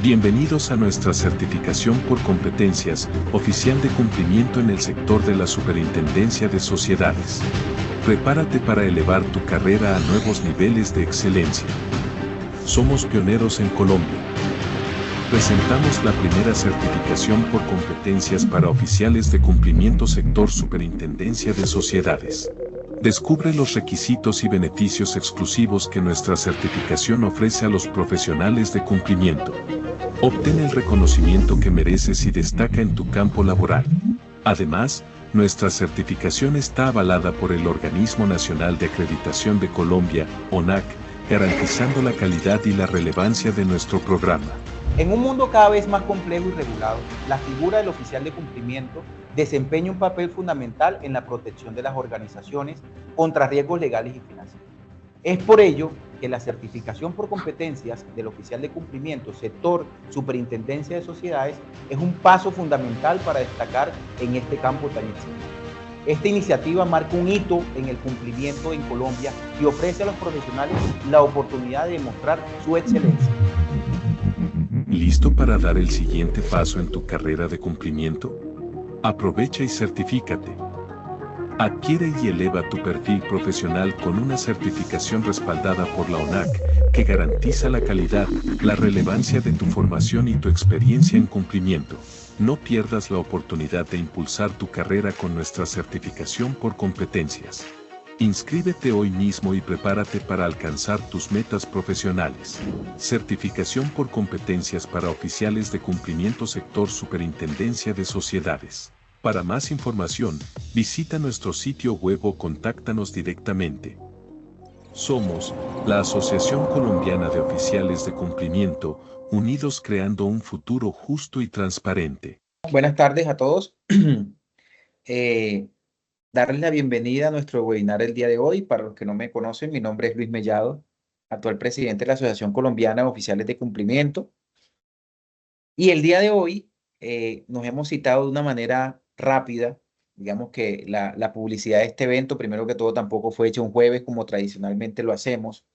Bienvenidos a nuestra certificación por competencias, oficial de cumplimiento en el sector de la Superintendencia de Sociedades. Prepárate para elevar tu carrera a nuevos niveles de excelencia. Somos pioneros en Colombia. Presentamos la primera certificación por competencias para oficiales de cumplimiento sector Superintendencia de Sociedades. Descubre los requisitos y beneficios exclusivos que nuestra certificación ofrece a los profesionales de cumplimiento. Obtén el reconocimiento que mereces y destaca en tu campo laboral. Además, nuestra certificación está avalada por el Organismo Nacional de Acreditación de Colombia, ONAC, garantizando la calidad y la relevancia de nuestro programa. En un mundo cada vez más complejo y regulado, la figura del oficial de cumplimiento desempeña un papel fundamental en la protección de las organizaciones contra riesgos legales y financieros. Es por ello que la certificación por competencias del oficial de cumplimiento sector Superintendencia de Sociedades es un paso fundamental para destacar en este campo tan exigente. Esta iniciativa marca un hito en el cumplimiento en Colombia y ofrece a los profesionales la oportunidad de demostrar su excelencia. ¿Listo para dar el siguiente paso en tu carrera de cumplimiento? Aprovecha y certifícate. Adquiere y eleva tu perfil profesional con una certificación respaldada por la ONAC, que garantiza la calidad, la relevancia de tu formación y tu experiencia en cumplimiento. No pierdas la oportunidad de impulsar tu carrera con nuestra certificación por competencias. Inscríbete hoy mismo y prepárate para alcanzar tus metas profesionales. Certificación por competencias para oficiales de cumplimiento sector Superintendencia de Sociedades. Para más información, visita nuestro sitio web o contáctanos directamente. Somos la Asociación Colombiana de Oficiales de Cumplimiento, unidos creando un futuro justo y transparente. Buenas tardes a todos. Darles la bienvenida a nuestro webinar el día de hoy. Para los que no me conocen, mi nombre es Luis Mellado, actual presidente de la Asociación Colombiana de Oficiales de Cumplimiento. Y el día de hoy nos hemos citado de una manera rápida. Digamos que la publicidad de este evento, primero que todo, tampoco fue hecha un jueves como tradicionalmente lo hacemos,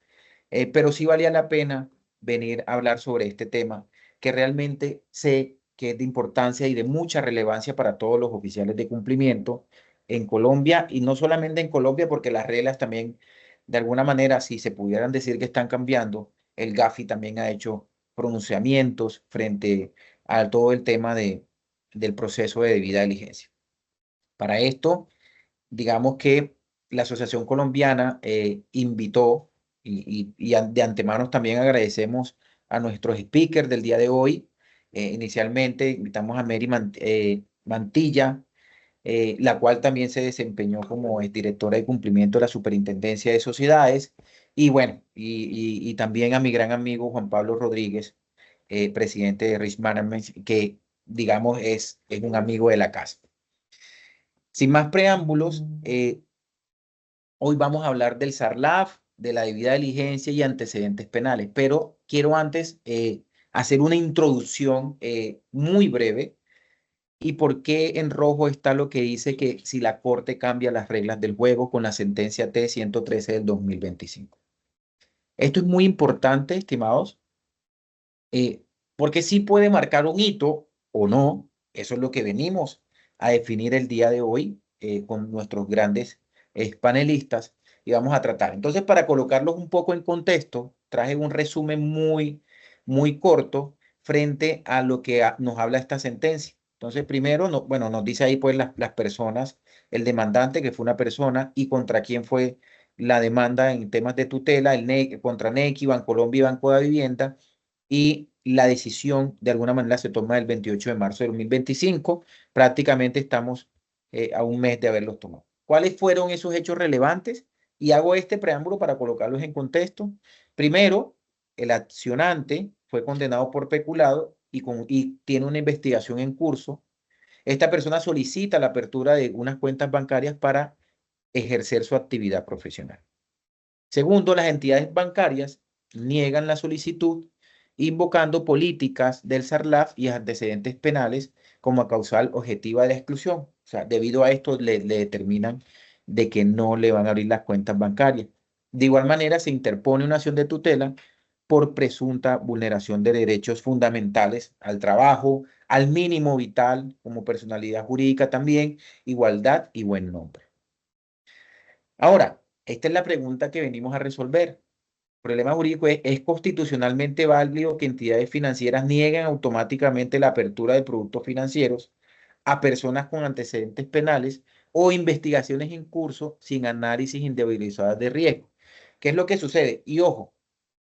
pero sí valía la pena venir a hablar sobre este tema, que realmente sé que es de importancia y de mucha relevancia para todos los oficiales de cumplimiento en Colombia, y no solamente en Colombia, porque las reglas también, de alguna manera, si se pudieran decir que están cambiando, el GAFI también ha hecho pronunciamientos frente a todo el tema del proceso de debida diligencia. Para esto, digamos que la Asociación Colombiana invitó, de antemano también agradecemos a nuestros speakers del día de hoy. Inicialmente invitamos a Mary Mantilla, la cual también se desempeñó como directora de cumplimiento de la Superintendencia de Sociedades. Y bueno, y también a mi gran amigo Juan Pablo Rodríguez, presidente de Risk Management, que digamos es un amigo de la casa. Sin más preámbulos, hoy vamos a hablar del SARLAF, de la debida diligencia y antecedentes penales, pero quiero antes hacer una introducción muy breve y por qué en rojo está lo que dice que si la Corte cambia las reglas del juego con la sentencia T-113 del 2025. Esto es muy importante, estimados, porque sí puede marcar un hito o no. Eso es lo que venimos a definir el día de hoy con nuestros grandes panelistas y vamos a tratar. Entonces, para colocarlos un poco en contexto, traje un resumen muy corto frente a lo que nos habla esta sentencia. Entonces, primero, bueno, nos dice ahí pues las personas, el demandante que fue una persona y contra quién fue la demanda en temas de tutela, contra NECI, Bancolombia y Banco de Vivienda, y la decisión de alguna manera se toma el 28 de marzo de 2025. Prácticamente estamos a un mes de haberlos tomado. ¿Cuáles fueron esos hechos relevantes? Y hago este preámbulo para colocarlos en contexto. Primero, el accionante fue condenado por peculado y tiene una investigación en curso. Esta persona solicita la apertura de unas cuentas bancarias para ejercer su actividad profesional. Segundo, las entidades bancarias niegan la solicitud, invocando políticas del SARLAF y antecedentes penales como causal objetiva de la exclusión. O sea, debido a esto le determinan de que no le van a abrir las cuentas bancarias. De igual manera, se interpone una acción de tutela por presunta vulneración de derechos fundamentales al trabajo, al mínimo vital como personalidad jurídica también, igualdad y buen nombre. Ahora, esta es la pregunta que venimos a resolver. El problema jurídico es constitucionalmente válido que entidades financieras nieguen automáticamente la apertura de productos financieros a personas con antecedentes penales o investigaciones en curso sin análisis individualizadas de riesgo. ¿Qué es lo que sucede? Y ojo,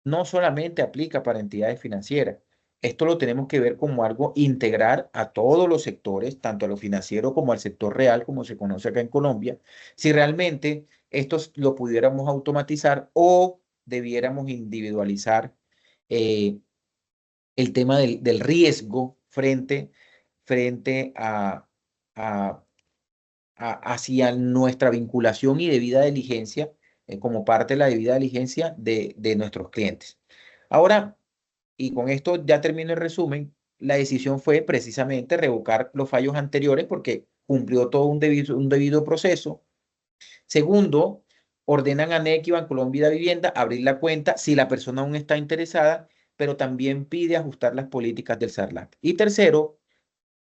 no solamente aplica para entidades financieras. Esto lo tenemos que ver como algo integral a todos los sectores, tanto a lo financiero como al sector real, como se conoce acá en Colombia. Si realmente esto lo pudiéramos automatizar o debiéramos individualizar eh, el tema del riesgo frente a, hacia nuestra vinculación y debida diligencia, como parte de la debida diligencia de nuestros clientes. Ahora, y con esto ya termino el resumen, la decisión fue precisamente revocar los fallos anteriores porque cumplió todo un debido proceso. Segundo, ordenan a NEC y Bancolombia Vivienda abrir la cuenta si la persona aún está interesada, pero también pide ajustar las políticas del SARLAC. Y tercero,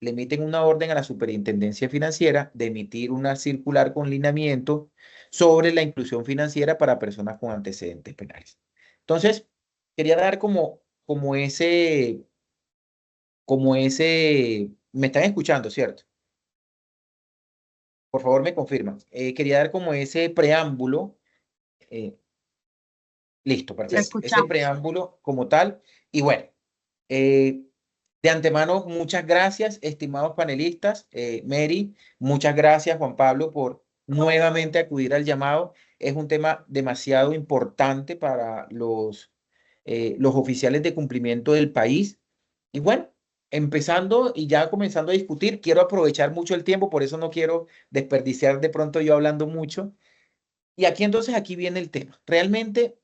le emiten una orden a la Superintendencia Financiera de emitir una circular con lineamiento sobre la inclusión financiera para personas con antecedentes penales. Entonces, quería dar me están escuchando, ¿cierto? Por favor, me confirman. Quería dar como ese preámbulo. Listo, La perfecto. Ese escuchamos. preámbulo como tal. Y bueno, de antemano, muchas gracias, estimados panelistas. Mary, muchas gracias, Juan Pablo, por nuevamente acudir al llamado. Es un tema demasiado importante para los oficiales de cumplimiento del país. Y bueno, empezando y ya comenzando a discutir, quiero aprovechar mucho el tiempo, por eso no quiero desperdiciar de pronto yo hablando mucho. Y aquí entonces, aquí viene el tema. Realmente,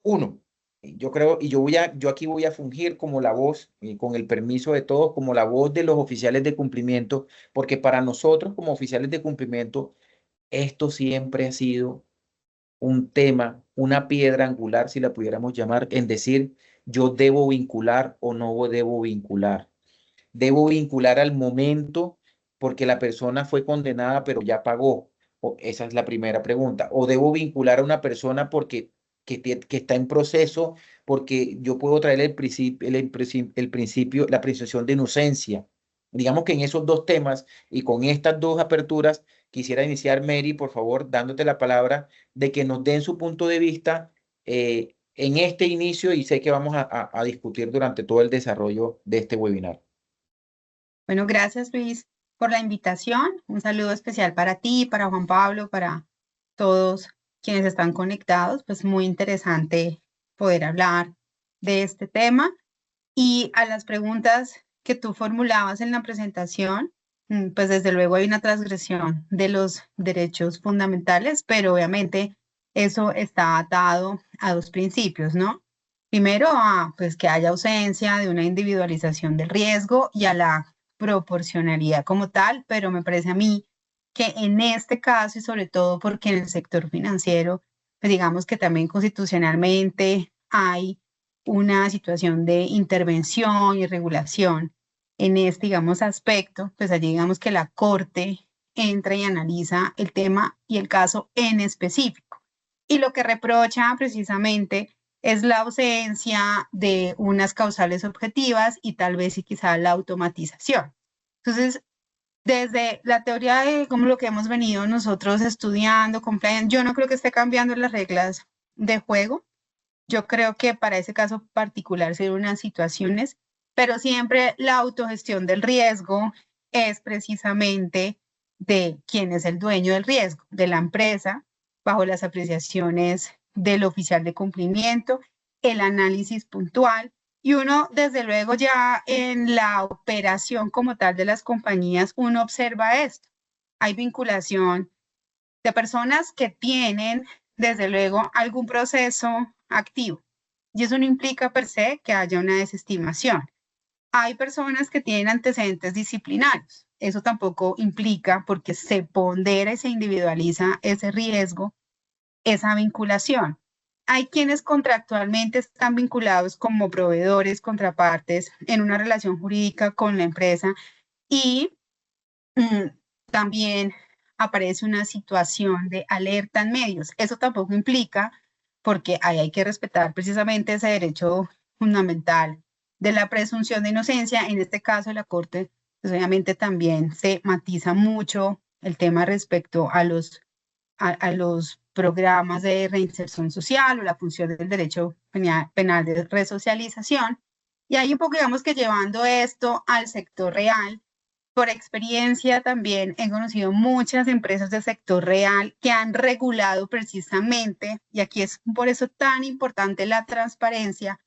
uno, yo creo, y yo aquí voy a fungir como la voz, con el permiso de todos, como la voz de los oficiales de cumplimiento, porque para nosotros como oficiales de cumplimiento, esto siempre ha sido un tema, una piedra angular, si la pudiéramos llamar, en decir, yo debo vincular o no debo vincular. Debo vincular al momento porque la persona fue condenada pero ya pagó. Esa es la primera pregunta. O debo vincular a una persona porque que está en proceso porque yo puedo traer el principio, la presunción de inocencia. Digamos que en esos dos temas y con estas dos aperturas, quisiera iniciar, Mary, por favor, dándote la palabra de que nos den su punto de vista en este inicio y sé que vamos a discutir durante todo el desarrollo de este webinar. Bueno, gracias Luis por la invitación. Un saludo especial para ti, para Juan Pablo, para todos quienes están conectados. Pues muy interesante poder hablar de este tema. Y a las preguntas que tú formulabas en la presentación, pues desde luego hay una transgresión de los derechos fundamentales, pero obviamente eso está atado a dos principios, ¿no? Primero, pues que haya ausencia de una individualización del riesgo y a la proporcionalidad como tal, pero me parece a mí que en este caso y sobre todo porque en el sector financiero, pues digamos que también constitucionalmente hay una situación de intervención y regulación en este, digamos, aspecto, pues allí digamos que la Corte entra y analiza el tema y el caso en específico. Y lo que reprocha precisamente es la ausencia de unas causales objetivas y tal vez y quizá la automatización. Entonces, desde la teoría de como lo que hemos venido nosotros estudiando, compliance, yo no creo que esté cambiando las reglas de juego. Yo creo que para ese caso particular serían unas situaciones, pero siempre la autogestión del riesgo es precisamente de quién es el dueño del riesgo, de la empresa, bajo las apreciaciones del oficial de cumplimiento, el análisis puntual, y uno, desde luego, ya en la operación como tal de las compañías, uno observa esto. Hay vinculación de personas que tienen, desde luego, algún proceso activo. Y eso no implica per se que haya una desestimación. Hay personas que tienen antecedentes disciplinarios. Eso tampoco implica porque se pondera y se individualiza ese riesgo esa vinculación. Hay quienes contractualmente están vinculados como proveedores, contrapartes en una relación jurídica con la empresa y también aparece una situación de alerta en medios. Eso tampoco implica, porque ahí hay que respetar precisamente ese derecho fundamental de la presunción de inocencia. En este caso, la Corte, pues obviamente también se matiza mucho el tema respecto a los programas de reinserción social o la función del derecho penal de resocialización. Y ahí un poco, digamos que llevando esto al sector real, por experiencia también he conocido muchas empresas del sector real que han regulado precisamente, y aquí es por eso tan importante la transparencia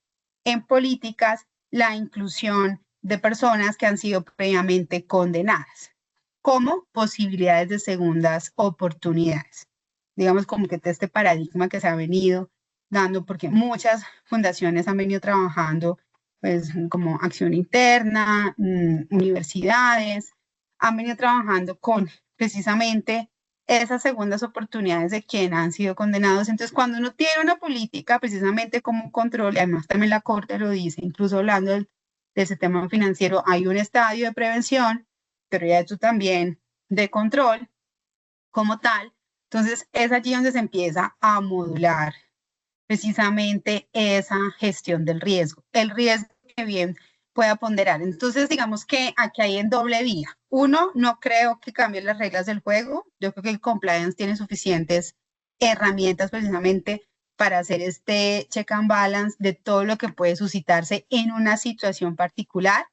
en políticas, la inclusión de personas que han sido previamente condenadas como posibilidades de segundas oportunidades. Digamos como que este paradigma que se ha venido dando, porque muchas fundaciones han venido trabajando pues como acción interna, universidades, han venido trabajando con precisamente esas segundas oportunidades de quienes han sido condenados. Entonces, cuando uno tiene una política precisamente como control, y además también la Corte lo dice, incluso hablando del sistema financiero, hay un estadio de prevención, pero ya esto también de control como tal. Entonces, es allí donde se empieza a modular precisamente esa gestión del riesgo. El riesgo que bien pueda ponderar. Entonces, digamos que aquí hay en doble vía. Uno, no creo que cambie las reglas del juego. Yo creo que el compliance tiene suficientes herramientas precisamente para hacer este check and balance de todo lo que puede suscitarse en una situación particular.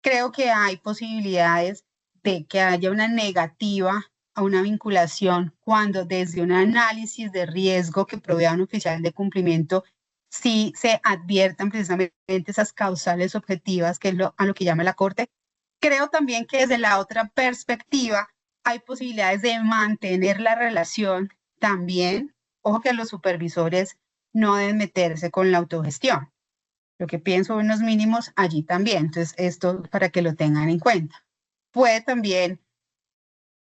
Creo que hay posibilidades de que haya una negativa a una vinculación cuando desde un análisis de riesgo que provea un oficial de cumplimiento sí se adviertan precisamente esas causales objetivas, que es a lo que llama la Corte. Creo también que desde la otra perspectiva hay posibilidades de mantener la relación también. Ojo que los supervisores no deben meterse con la autogestión. Lo que pienso unos mínimos allí también. Entonces, esto para que lo tengan en cuenta. Puede también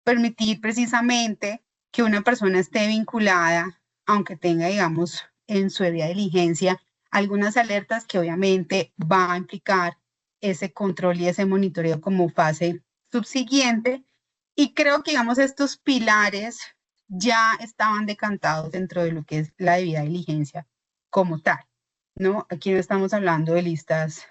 permitir precisamente que una persona esté vinculada, aunque tenga, digamos, en su debida diligencia, algunas alertas que obviamente va a implicar ese control y ese monitoreo como fase subsiguiente. Y creo que, digamos, estos pilares ya estaban decantados dentro de lo que es la debida diligencia como tal, ¿no? Aquí no estamos hablando de listas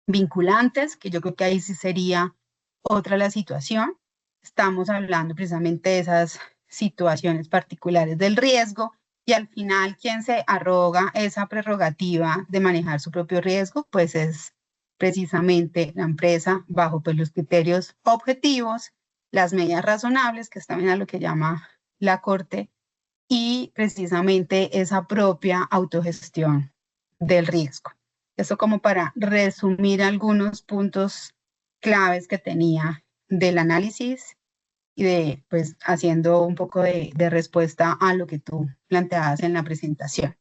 vinculantes, que yo creo que ahí sí sería otra la situación. Estamos hablando precisamente de esas situaciones particulares del riesgo y al final quien se arroga esa prerrogativa de manejar su propio riesgo, pues es precisamente la empresa bajo pues los criterios objetivos, las medidas razonables, que es también a lo que llama la Corte, y precisamente esa propia autogestión del riesgo. Eso como para resumir algunos puntos claves que tenía del análisis y de, pues, haciendo un poco de respuesta a lo que tú planteabas en la presentación.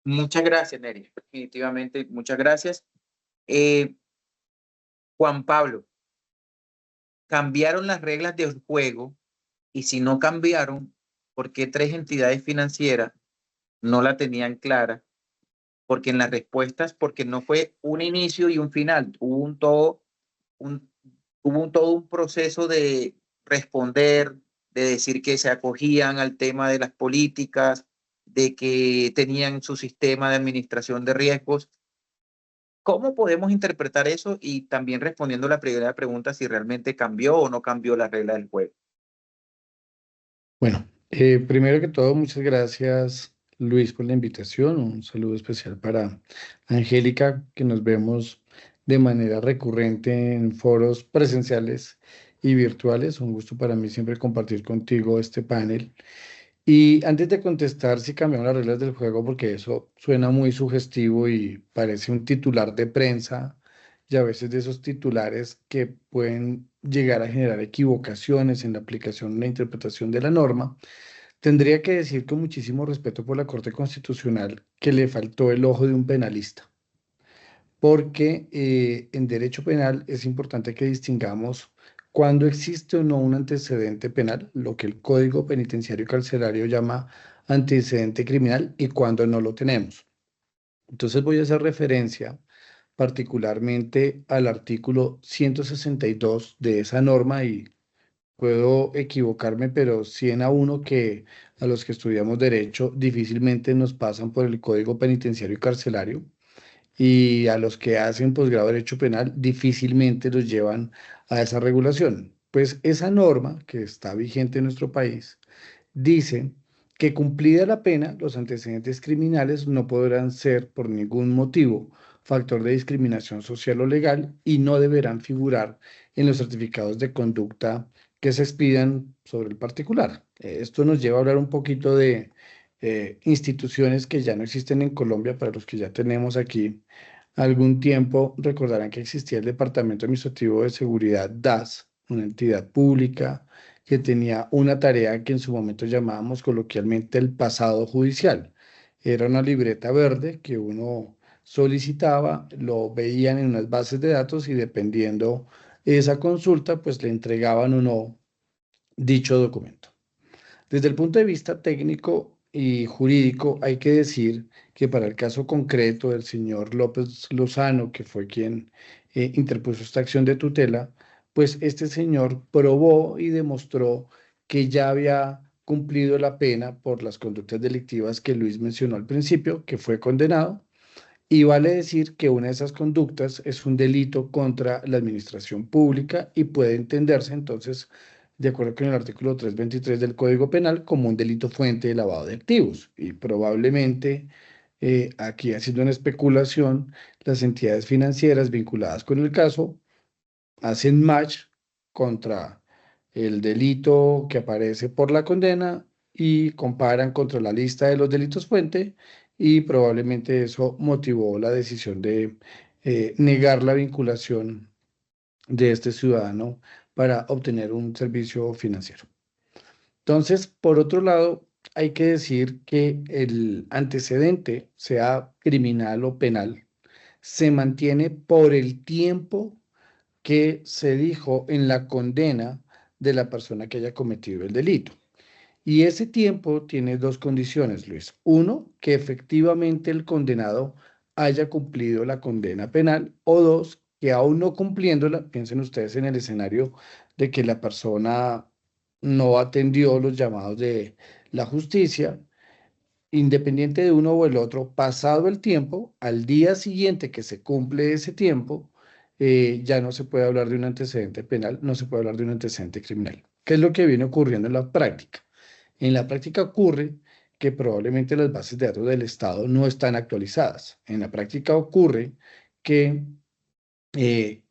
Muchas gracias, Neri. Definitivamente, muchas gracias. Juan Pablo, cambiaron las reglas del juego y si no cambiaron, ¿por qué tres entidades financieras no la tenían clara? Porque en las respuestas, porque no fue un inicio y un final, hubo todo un proceso de responder, de decir que se acogían al tema de las políticas, de que tenían su sistema de administración de riesgos. ¿Cómo podemos interpretar eso? Y también respondiendo a la primera pregunta, si realmente cambió o no cambió la regla del juego. Bueno, primero que todo, muchas gracias Luis por la invitación. Un saludo especial para Angélica, que nos vemos de manera recurrente en foros presenciales y virtuales. Un gusto para mí siempre compartir contigo este panel. Y antes de contestar si cambiaron las reglas del juego, porque eso suena muy sugestivo y parece un titular de prensa, y a veces de esos titulares que pueden llegar a generar equivocaciones en la aplicación y la interpretación de la norma, tendría que decir con muchísimo respeto por la Corte Constitucional que le faltó el ojo de un penalista, porque en derecho penal es importante que distingamos cuándo existe o no un antecedente penal, lo que el Código Penitenciario y Carcelario llama antecedente criminal, y cuándo no lo tenemos. Entonces voy a hacer referencia particularmente al artículo 162 de esa norma, y puedo equivocarme, pero 100-1 que a los que estudiamos derecho difícilmente nos pasan por el Código Penitenciario y Carcelario, y a los que hacen posgrado de Derecho Penal difícilmente los llevan a esa regulación. Pues esa norma que está vigente en nuestro país dice que cumplida la pena, los antecedentes criminales no podrán ser por ningún motivo factor de discriminación social o legal y no deberán figurar en los certificados de conducta que se expidan sobre el particular. Esto nos lleva a hablar un poquito de instituciones que ya no existen en Colombia. Para los que ya tenemos aquí algún tiempo, recordarán que existía el Departamento Administrativo de Seguridad DAS, una entidad pública que tenía una tarea que en su momento llamábamos coloquialmente el pasado judicial. Era una libreta verde que uno solicitaba, lo veían en unas bases de datos y dependiendo esa consulta, pues le entregaban o no dicho documento. Desde el punto de vista técnico y jurídico, hay que decir que para el caso concreto del señor López Lozano, que fue quien interpuso esta acción de tutela, pues este señor probó y demostró que ya había cumplido la pena por las conductas delictivas que Luis mencionó al principio, que fue condenado, y vale decir que una de esas conductas es un delito contra la administración pública y puede entenderse entonces, de acuerdo con el artículo 323 del Código Penal, como un delito fuente de lavado de activos. Y probablemente, aquí haciendo una especulación, las entidades financieras vinculadas con el caso hacen match contra el delito que aparece por la condena y comparan contra la lista de los delitos fuente, y probablemente eso motivó la decisión de negar la vinculación de este ciudadano para obtener un servicio financiero. Entonces, por otro lado, hay que decir que el antecedente, sea criminal o penal, se mantiene por el tiempo que se dijo en la condena de la persona que haya cometido el delito. Y ese tiempo tiene dos condiciones, Luis. Uno, que efectivamente el condenado haya cumplido la condena penal, o dos, que aún no cumpliéndola, piensen ustedes en el escenario de que la persona no atendió los llamados de la justicia, independiente de uno o el otro, pasado el tiempo, al día siguiente que se cumple ese tiempo, ya no se puede hablar de un antecedente penal, no se puede hablar de un antecedente criminal. ¿Qué es lo que viene ocurriendo en la práctica? En la práctica ocurre que probablemente las bases de datos del Estado no están actualizadas. En la práctica ocurre que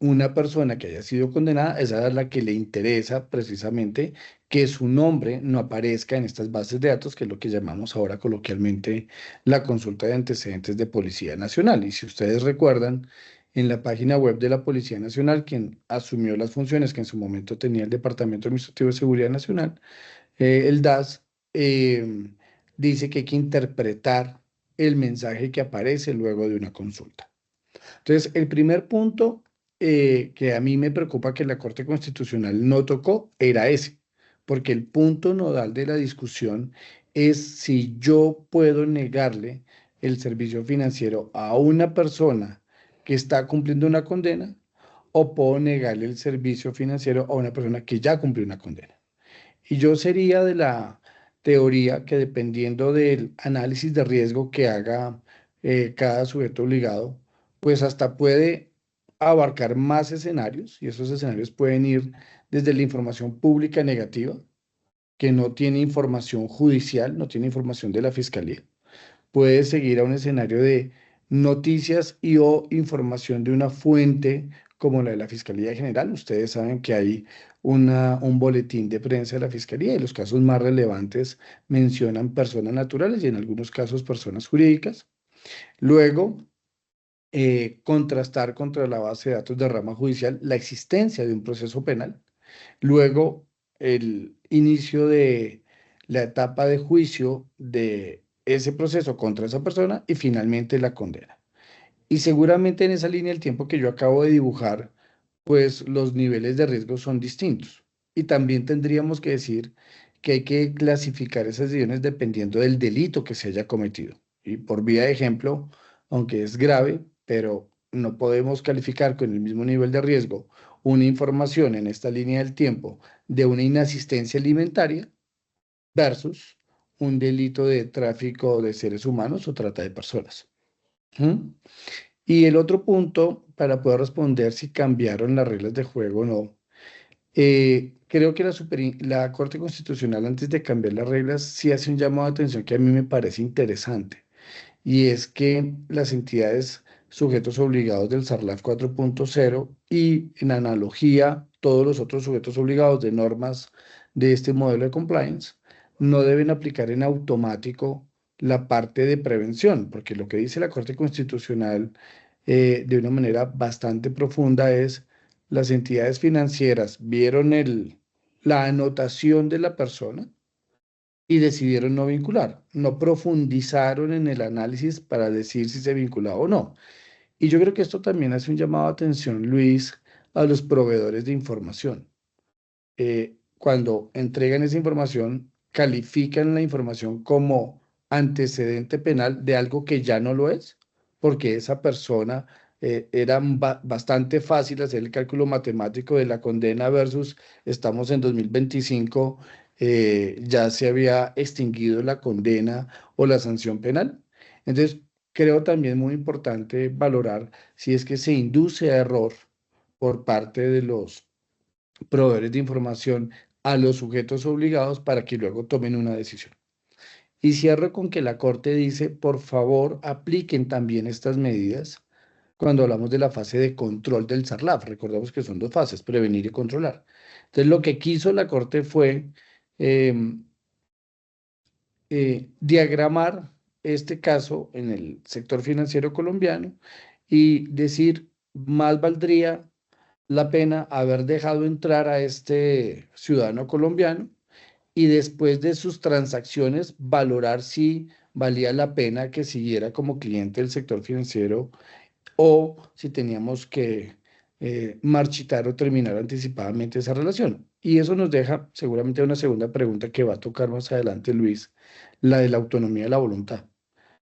una persona que haya sido condenada es a la que le interesa precisamente que su nombre no aparezca en estas bases de datos, que es lo que llamamos ahora coloquialmente la consulta de antecedentes de Policía Nacional. Y si ustedes recuerdan, en la página web de la Policía Nacional, quien asumió las funciones que en su momento tenía el Departamento Administrativo de Seguridad Nacional, el DAS, dice que hay que interpretar el mensaje que aparece luego de una consulta. Entonces, el primer punto que a mí me preocupa que la Corte Constitucional no tocó era ese, porque el punto nodal de la discusión es si yo puedo negarle el servicio financiero a una persona que está cumpliendo una condena, o puedo negarle el servicio financiero a una persona que ya cumplió una condena. Y yo sería de la teoría que, dependiendo del análisis de riesgo que haga cada sujeto obligado, pues hasta puede abarcar más escenarios, y esos escenarios pueden ir desde la información pública negativa, que no tiene información judicial, no tiene información de la fiscalía. Puede seguir a un escenario de noticias y o información de una fuente como la de la Fiscalía General. Ustedes saben que hay un boletín de prensa de la Fiscalía, y los casos más relevantes mencionan personas naturales y en algunos casos personas jurídicas. Luego, contrastar contra la base de datos de rama judicial la existencia de un proceso penal. Luego, el inicio de la etapa de juicio de ese proceso contra esa persona, y finalmente la condena. Y seguramente en esa línea el tiempo que yo acabo de dibujar pues los niveles de riesgo son distintos. Y también tendríamos que decir que hay que clasificar esas decisiones dependiendo del delito que se haya cometido. Y por vía de ejemplo, aunque es grave, pero no podemos calificar con el mismo nivel de riesgo una información en esta línea del tiempo de una inasistencia alimentaria versus un delito de tráfico de seres humanos o trata de personas. ¿Mm? Y el otro punto, para poder responder si cambiaron las reglas de juego o no, creo que la Corte Constitucional, antes de cambiar las reglas, sí hace un llamado de atención que a mí me parece interesante, y es que las entidades sujetos obligados del SARLAF 4.0 y en analogía todos los otros sujetos obligados de normas de este modelo de compliance no deben aplicar en automático la parte de prevención, porque lo que dice la Corte Constitucional de una manera bastante profunda es: las entidades financieras vieron la anotación de la persona y decidieron no vincular, no profundizaron en el análisis para decir si se vinculaba o no. Y yo creo que esto también hace un llamado de atención, Luis, a los proveedores de información. Cuando entregan esa información, califican la información como antecedente penal de algo que ya no lo es, porque esa persona era bastante fácil hacer el cálculo matemático de la condena versus estamos en 2025, ya se había extinguido la condena o la sanción penal. Entonces, creo también muy importante valorar si es que se induce a error por parte de los proveedores de información a los sujetos obligados para que luego tomen una decisión. Y cierro con que la Corte dice: por favor, apliquen también estas medidas cuando hablamos de la fase de control del SARLAF. Recordemos que son dos fases: prevenir y controlar. Entonces, lo que quiso la Corte fue eh, diagramar este caso en el sector financiero colombiano y decir: más valdría la pena haber dejado entrar a este ciudadano colombiano y después de sus transacciones valorar si valía la pena que siguiera como cliente del sector financiero o si teníamos que marchitar o terminar anticipadamente esa relación. Y eso nos deja seguramente una segunda pregunta que va a tocar más adelante, Luis, la de la autonomía de la voluntad,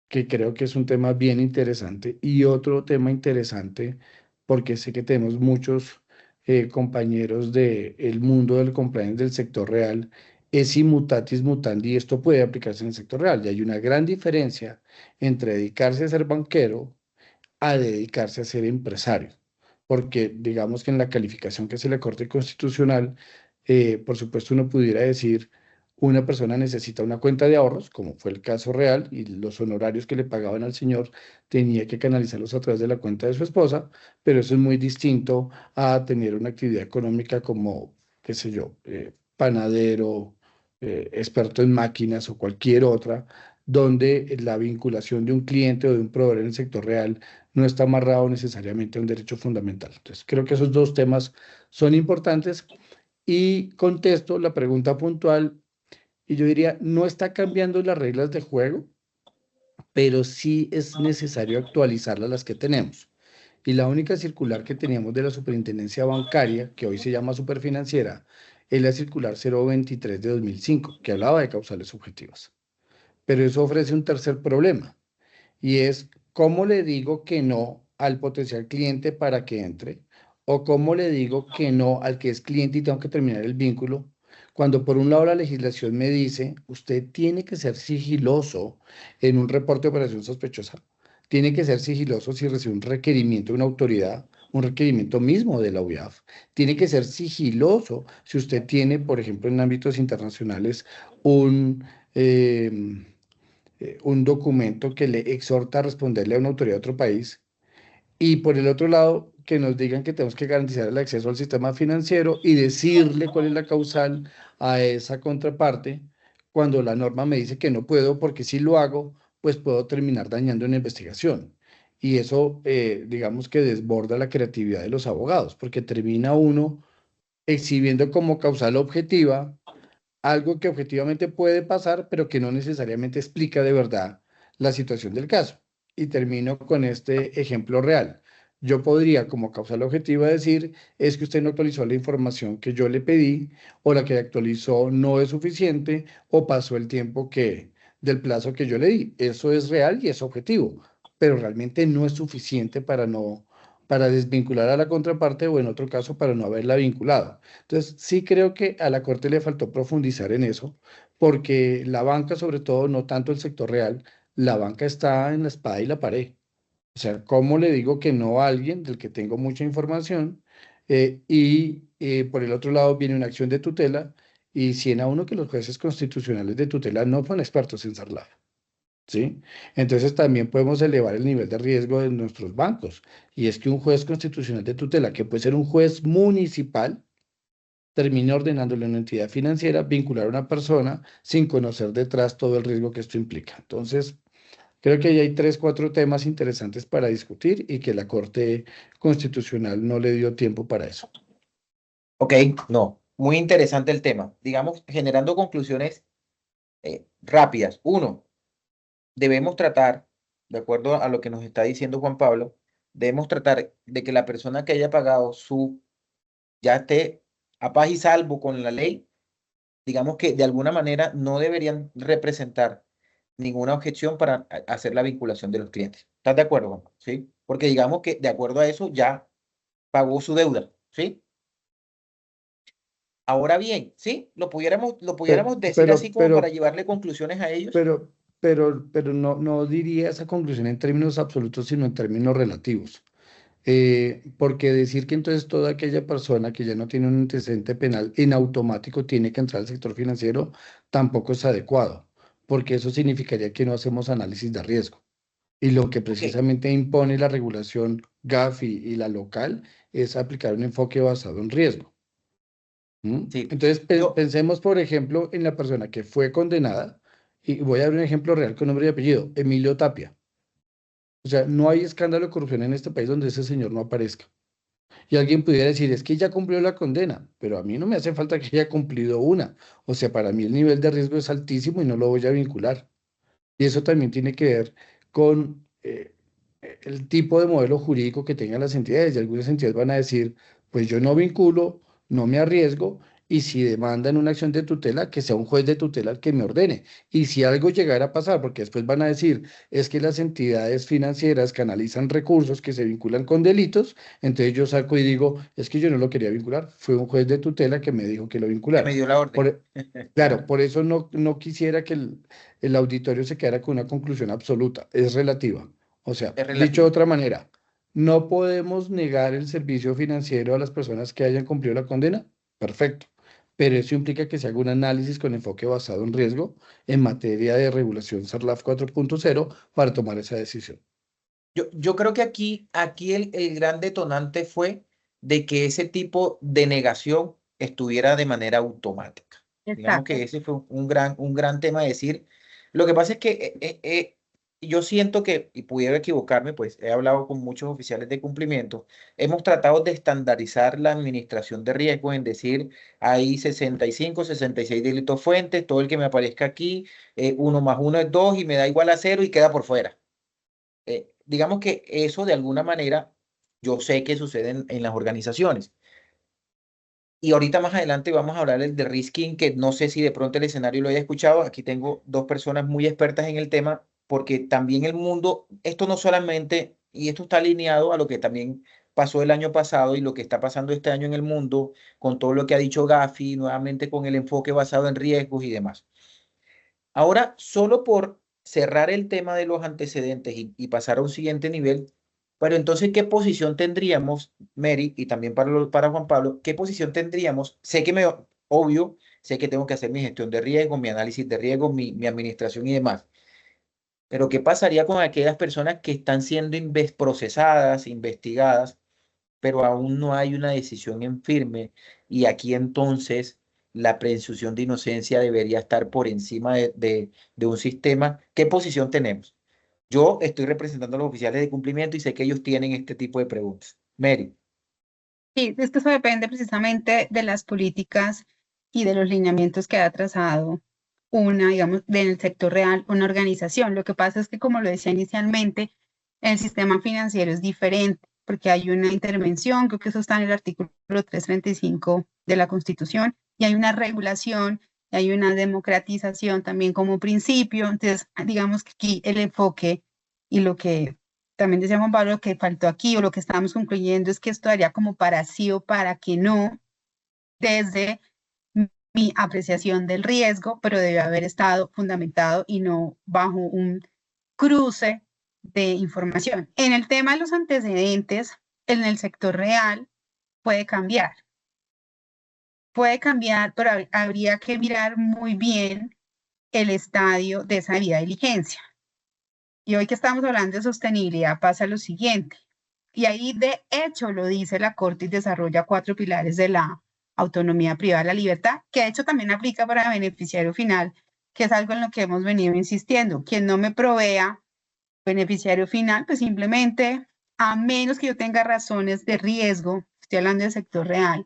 que creo que es un tema bien interesante. Y otro tema interesante, porque sé que tenemos muchos compañeros del mundo del compliance del sector real, es si mutatis mutandi, esto puede aplicarse en el sector real. Y hay una gran diferencia entre dedicarse a ser banquero a dedicarse a ser empresario, porque digamos que en la calificación que hace la Corte Constitucional, por supuesto uno pudiera decir: una persona necesita una cuenta de ahorros, como fue el caso real, y los honorarios que le pagaban al señor tenía que canalizarlos a través de la cuenta de su esposa, pero eso es muy distinto a tener una actividad económica como, qué sé yo, panadero, experto en máquinas o cualquier otra, donde la vinculación de un cliente o de un proveedor en el sector real no está amarrado necesariamente a un derecho fundamental. Entonces, creo que esos dos temas son importantes y contesto la pregunta puntual y yo diría: no está cambiando las reglas de juego, pero sí es necesario actualizar las que tenemos. Y la única circular que teníamos de la Superintendencia Bancaria, que hoy se llama Superfinanciera, es la circular 023 de 2005, que hablaba de causales objetivas. Pero eso ofrece un tercer problema, y es: ¿cómo le digo que no al potencial cliente para que entre? ¿O cómo le digo que no al que es cliente y tengo que terminar el vínculo? Cuando por un lado la legislación me dice: usted tiene que ser sigiloso en un reporte de operación sospechosa, tiene que ser sigiloso si recibe un requerimiento de una autoridad, un requerimiento mismo de la UIAF, tiene que ser sigiloso si usted tiene, por ejemplo, en ámbitos internacionales, un... un documento que le exhorta a responderle a una autoridad de otro país, y por el otro lado que nos digan que tenemos que garantizar el acceso al sistema financiero y decirle cuál es la causal a esa contraparte, cuando la norma me dice que no puedo, porque si lo hago, pues puedo terminar dañando una investigación. Y eso, digamos que desborda la creatividad de los abogados, porque termina uno exhibiendo como causal objetiva algo que objetivamente puede pasar, pero que no necesariamente explica de verdad la situación del caso. Y termino con este ejemplo real. Yo podría, como causal objetiva, decir, es que usted no actualizó la información que yo le pedí, o la que actualizó no es suficiente, o pasó el tiempo del plazo que yo le di. Eso es real y es objetivo, pero realmente no es suficiente para desvincular a la contraparte, o en otro caso para no haberla vinculado. Entonces, sí creo que a la Corte le faltó profundizar en eso, porque la banca, sobre todo, no tanto el sector real, la banca está en la espada y la pared. O sea, ¿cómo le digo que no a alguien del que tengo mucha información? Por el otro lado viene una acción de tutela, y 100 a 1 que los jueces constitucionales de tutela no son expertos en SARLAF, ¿sí? Entonces también podemos elevar el nivel de riesgo de nuestros bancos. Y es que un juez constitucional de tutela, que puede ser un juez municipal, termine ordenándole a una entidad financiera vincular a una persona sin conocer detrás todo el riesgo que esto implica. Entonces, creo que ahí hay 3, 4 temas interesantes para discutir, y que la Corte Constitucional no le dio tiempo para eso. Ok, no, muy interesante el tema. Digamos, generando conclusiones rápidas. Uno, debemos tratar, de acuerdo a lo que nos está diciendo Juan Pablo, debemos tratar de que la persona que haya pagado ya esté a paz y salvo con la ley. Digamos que de alguna manera no deberían representar ninguna objeción para hacer la vinculación de los clientes. ¿Estás de acuerdo, Juan? ¿Sí? Porque digamos que de acuerdo a eso ya pagó su deuda, ¿sí? Ahora bien, ¿sí? Lo pudiéramos decir así como para llevarle conclusiones a ellos. Pero no diría esa conclusión en términos absolutos, sino en términos relativos. Porque decir que entonces toda aquella persona que ya no tiene un antecedente penal en automático tiene que entrar al sector financiero tampoco es adecuado, porque eso significaría que no hacemos análisis de riesgo. Y lo que Ok, precisamente impone la regulación GAFI y la local es aplicar un enfoque basado en riesgo. ¿Mm? sí. Entonces, Yo, pensemos, por ejemplo, en la persona que fue condenada, y voy a dar un ejemplo real con nombre y apellido: Emilio Tapia. O sea, no hay escándalo de corrupción en este país donde ese señor no aparezca. Y alguien pudiera decir, es que ya cumplió la condena, pero a mí no me hace falta que haya cumplido una. O sea, para mí el nivel de riesgo es altísimo y no lo voy a vincular. Y eso también tiene que ver con el tipo de modelo jurídico que tengan las entidades. Y algunas entidades van a decir, pues yo no vinculo, no me arriesgo, y si demandan una acción de tutela, que sea un juez de tutela el que me ordene. Y si algo llegara a pasar, porque después van a decir, es que las entidades financieras canalizan recursos que se vinculan con delitos, entonces yo saco y digo, es que yo no lo quería vincular, fue un juez de tutela que me dijo que lo que me vinculara. dio la orden. Claro, por eso no quisiera que el auditorio se quedara con una conclusión absoluta, es relativa. O sea, Es dicho de relativo. otra manera, no podemos negar el servicio financiero a las personas que hayan cumplido la condena, perfecto, pero eso implica que se haga un análisis con enfoque basado en riesgo en materia de regulación SARLAF 4.0 para tomar esa decisión. Yo creo que aquí el gran detonante fue de que ese tipo de negación estuviera de manera automática. Digamos Exacto. que ese fue un gran tema de decir. Lo que pasa es que yo siento que, y pudiera equivocarme, pues he hablado con muchos oficiales de cumplimiento, hemos tratado de estandarizar la administración de riesgos en decir, hay 65, 66 delitos fuentes, todo el que me aparezca aquí, 1 más 1 es 2 y me da igual a 0 y queda por fuera. Digamos que eso de alguna manera yo sé que sucede en las organizaciones. Y ahorita más adelante vamos a hablar de risking, que no sé si de pronto el escenario lo haya escuchado. Aquí tengo dos personas muy expertas en el tema, porque también el mundo, esto no solamente, y esto está alineado a lo que también pasó el año pasado y lo que está pasando este año en el mundo, con todo lo que ha dicho Gafi, nuevamente con el enfoque basado en riesgos y demás. Ahora, solo por cerrar el tema de los antecedentes y pasar a un siguiente nivel, pero entonces, ¿qué posición tendríamos, Mary, y también para Juan Pablo, qué posición tendríamos? Sé que obvio, sé que tengo que hacer mi gestión de riesgo, mi análisis de riesgo, mi administración y demás, pero ¿qué pasaría con aquellas personas que están siendo procesadas, investigadas, pero aún no hay una decisión en firme? Y aquí entonces la presunción de inocencia debería estar por encima de un sistema. ¿Qué posición tenemos? Yo estoy representando a los oficiales de cumplimiento y sé que ellos tienen este tipo de preguntas. Mary, Sí, es que eso depende precisamente de las políticas y de los lineamientos que ha trazado digamos, del sector real, una organización. Lo que pasa es que, como lo decía inicialmente, el sistema financiero es diferente. porque hay una intervención, creo que eso está en el artículo 335 de la Constitución, y hay una regulación, y hay una democratización también como principio. Entonces, digamos que aquí el enfoque y lo que también decía Juan Pablo, lo que faltó aquí o lo que estamos concluyendo es que esto haría como para sí o para que no, desde mi apreciación del riesgo, pero debe haber estado fundamentado y no bajo un cruce de información. En el tema de los antecedentes, en el sector real puede cambiar. Puede cambiar, pero habría que mirar muy bien el estadio de esa debida diligencia. Y hoy que estamos hablando de sostenibilidad pasa lo siguiente. Y ahí de hecho lo dice la Corte y desarrolla 4 pilares de la autonomía privada, la libertad, que de hecho también aplica para beneficiario final, que es algo en lo que hemos venido insistiendo. Quien no me provea beneficiario final, pues simplemente, a menos que yo tenga razones de riesgo, estoy hablando del sector real,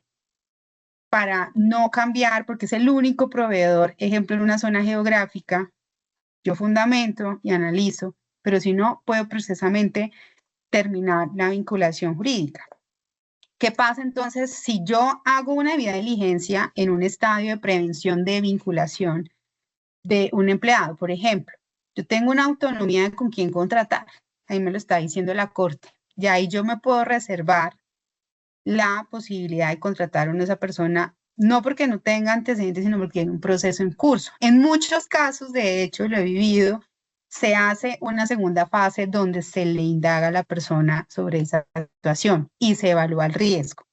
para no cambiar, porque es el único proveedor, ejemplo, en una zona geográfica, yo fundamento y analizo, pero si no, puedo precisamente terminar la vinculación jurídica. ¿Qué pasa entonces si yo hago una debida diligencia en un estadio de prevención de vinculación de un empleado, por ejemplo? Yo tengo una autonomía de con quién contratar, ahí me lo está diciendo la Corte, y ahí yo me puedo reservar la posibilidad de contratar a esa persona, no porque no tenga antecedentes, sino porque tiene un proceso en curso. En muchos casos, de hecho, lo he vivido, se hace una segunda fase donde se le indaga a la persona sobre esa situación y se evalúa el riesgo.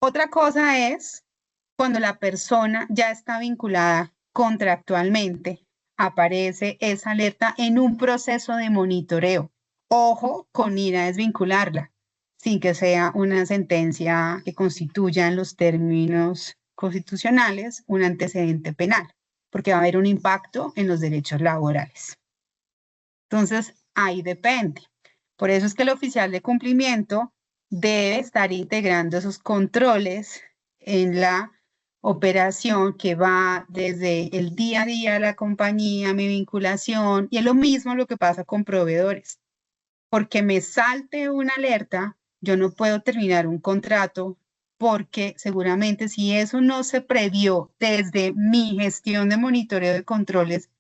Otra cosa es cuando la persona ya está vinculada contractualmente, aparece esa alerta en un proceso de monitoreo. Ojo con ir a desvincularla, sin que sea una sentencia que constituya en los términos constitucionales un antecedente penal, porque va a haber un impacto en los derechos laborales. Entonces, ahí depende. Por eso es que el oficial de cumplimiento debe estar integrando esos controles en la operación que va desde el día a día de la compañía, mi vinculación, y es lo mismo lo que pasa con proveedores. Porque me salte una alerta, yo no puedo terminar un contrato porque seguramente si eso no se previó desde mi gestión de monitoreo de controles